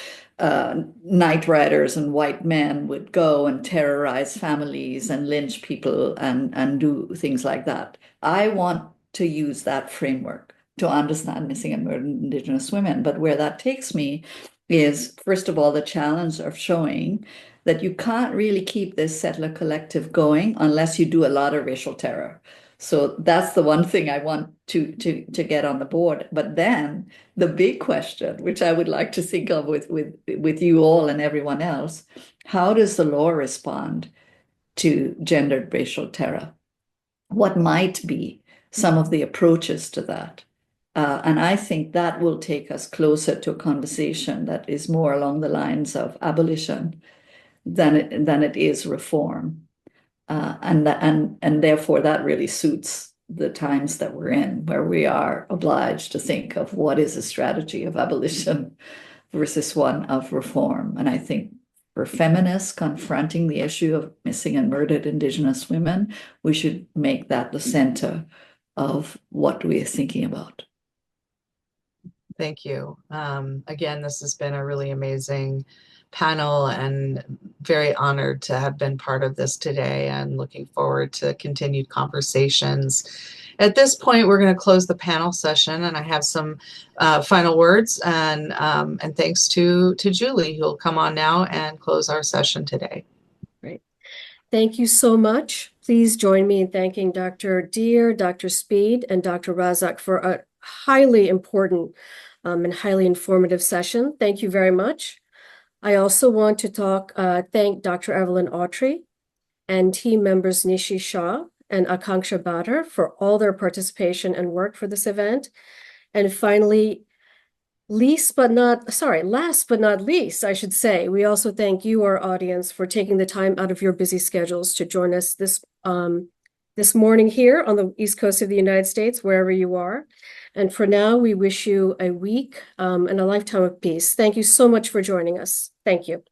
night riders and white men would go and terrorize families and lynch people and do things like that. I want to use that framework to understand missing and murdered Indigenous women. But where that takes me is, first of all, the challenge of showing that you can't really keep this settler collective going unless you do a lot of racial terror. So that's the one thing I want to get on the board. But then the big question, which I would like to think of with you all and everyone else, how does the law respond to gendered racial terror? What might be some of the approaches to that? And I think that will take us closer to a conversation that is more along the lines of abolition than it is reform. And therefore that really suits the times that we're in, where we are obliged to think of what is a strategy of abolition versus one of reform. And I think for feminists confronting the issue of missing and murdered Indigenous women, we should make that the center of what we are thinking about. Thank you. Again, this has been a really amazing panel and very honored to have been part of this today and looking forward to continued conversations. At this point, we're going to close the panel session, and I have some final words and thanks to Julie, who'll come on now and close our session today. Great. Thank you so much. Please join me in thanking Dr. Deer, Dr. Speed, and Dr. Razack for a highly important and highly informative session. Thank you very much. I also want to thank Dr. Evelyn Autry and team members Nishi Shah and Akanksha Bhatter for all their participation and work for this event. And finally, last but not least, I should say, we also thank you, our audience, for taking the time out of your busy schedules to join us this morning here on the East Coast of the United States, wherever you are. And for now, we wish you a week and a lifetime of peace. Thank you so much for joining us. Thank you.